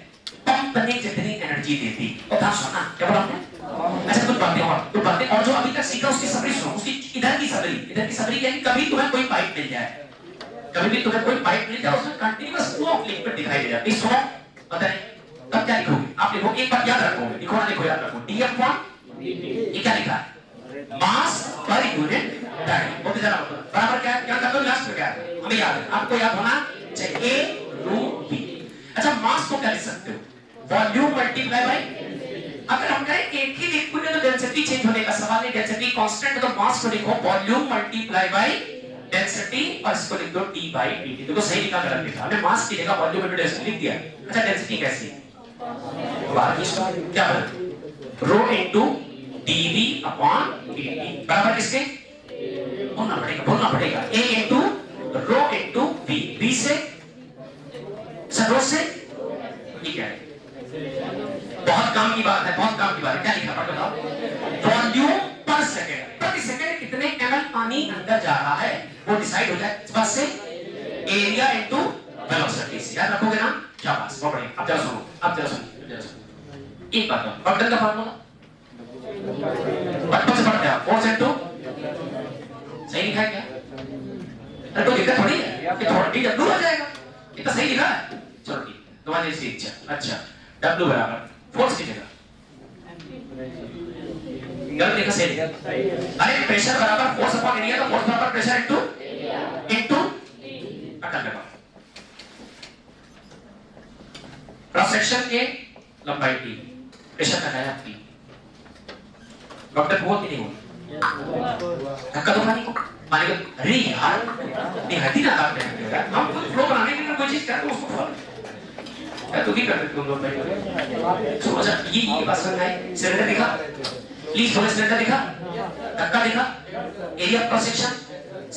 पंप ने जितनी एनर्जी दी थी, और था सुना क्या बोला हमने? अच्छा कुछ बातें और जो अभी तक सीखा उसकी समरी सुनो। उसकी इधर की समरी क्या है कि कभी तुम्हें कोई पाइप मिल जाए, कभी भी तुम्हें कोई पाइप मिल जाए, उसमें कंटीन्यूअस फ्लो ऑफ लिक्विड दिखाई दे जाती है। सुनो पता नहीं तब क्या लिखोगे आप? लिखो, एक बात याद रखोगे, लिखो ना, लिखो याद रखो, dF1 ये क्या लिखा है? मास पर यूनिट टाइम। बहुत जरा बराबर क्या है? क्या करते हो लास्ट में? क्या है हमें याद है, आपको याद होना चाहिए, A/V। अच्छा मास को क्या लिख सकते हो? वॉल्यूम मल्टीप्लाई बाय, अगर हम कहें एक ही लिक्विड में तो डेंसिटी चेंज होने का सवाल नहीं, डेंसिटी कांस्टेंट, तो मास को लिखो वॉल्यूम मल्टीप्लाई बाय डेंसिटी और इसको लिख दो d/dt। देखो सही लिखा, गलत लिखा, हमने मास की जगह वॉल्यूम इनटू डेंसिटी लिख दिया। अच्छा डेंसिटी कैसी है? क्या बोला? रो इनटू dV/dt बराबर किसके? बोलना पड़ेगा A into rho into V। V से रो से ये क्या है? बहुत काम की बात है, क्या लिखा पढ़ बताओ? वॉल्यूम पर सेकंड, प्रति सेकंड कितने ml पानी अंदर जा रहा है वो डिसाइड हो जाए इस बात से, एरिया इनटू वेलोसिटी से। याद रखोगे ना? शाबाश, बहुत बढ़िया। अब जरा सुनो, एक बात बटन का फार्मूला बटन से पढ़ते हैं, फोर्स इनटू, सही लिखा है क्या? अरे तो दिक्कत थोड़ी है कि थोड़ा dW आ जाएगा, इतना सही लिखा है। चलो ठीक, तुम्हारी इसकी इच्छा। अच्छा W बराबर फोर्स की जगह गलत लिखा, सही लिखा। अरे प्रेशर बराबर फोर्स अपॉन एरिया, तो फोर्स बराबर प्रेशर इनटू अटल लगा। क्रॉस सेक्शन के लंबाई T, प्रेशर का है P। डॉक्टर हुआ कि नहीं हुआ? धक्का तो पानी को अरे यार निहाती ना करते हैं यार, हम खुद फ्लो बनाने के लिए कोई चीज करते हैं उसको फॉलो यार, तो क्या करते तुम लोग भाई? समझ ये बात समझ आई? सिलेंडर दिखा प्लीज, थोड़ा सिलेंडर दिखा, धक्का दिखा, एरिया क्रॉस सेक्शन,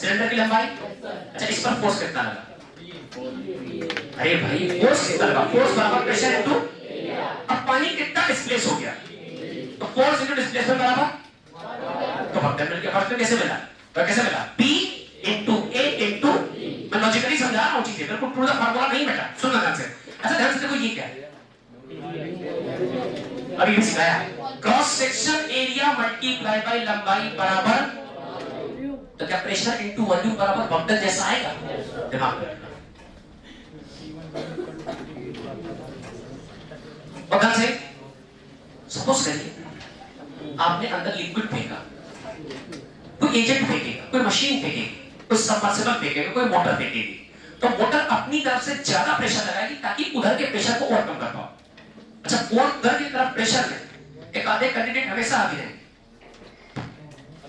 सिलेंडर की लंबाई। अच्छा इस पर फोर्स कितना लगा? अरे भाई फोर्स कितना लगा? फोर्स बराबर प्रेशर इनटू, अब पानी कितना डिस्प्लेस हो गया, तो फोर्स इनटू डिस्प्लेसमेंट बराबर, तो फर्क मिल गया। फर्क कैसे मिला? तो कैसे मिला? P इनटू A इनटू, मैं लॉजिकली समझा रहा हूं चीजें, बिल्कुल पूरा फार्मूला नहीं बेटा, सुनना ध्यान से। अच्छा ध्यान से देखो, ये क्या है अभी भी सिखाया, cross section area multiply bye लंबाई बराबर, तो क्या प्रेशर इनटू वॉल्यूम बराबर बंटन जैसा आएगा? दिमाग में रखना। और ध्यान से सपोज करिए आपने अंदर लिक्विड फेंका, कोई एजेंट फेंकेगा, कोई मशीन फेंकेगी, कोई सबमर्सिबल फेंकेगा, कोई मोटर फेंकेगी, तो मोटर अपनी तरफ से ज्यादा प्रेशर लगाएगी ताकि उधर के प्रेशर को ओवरकम कर पाओ। अच्छा, और उधर की तरफ प्रेशर में एक आधे कैंडिडेट हमेशा आगे रहेंगे,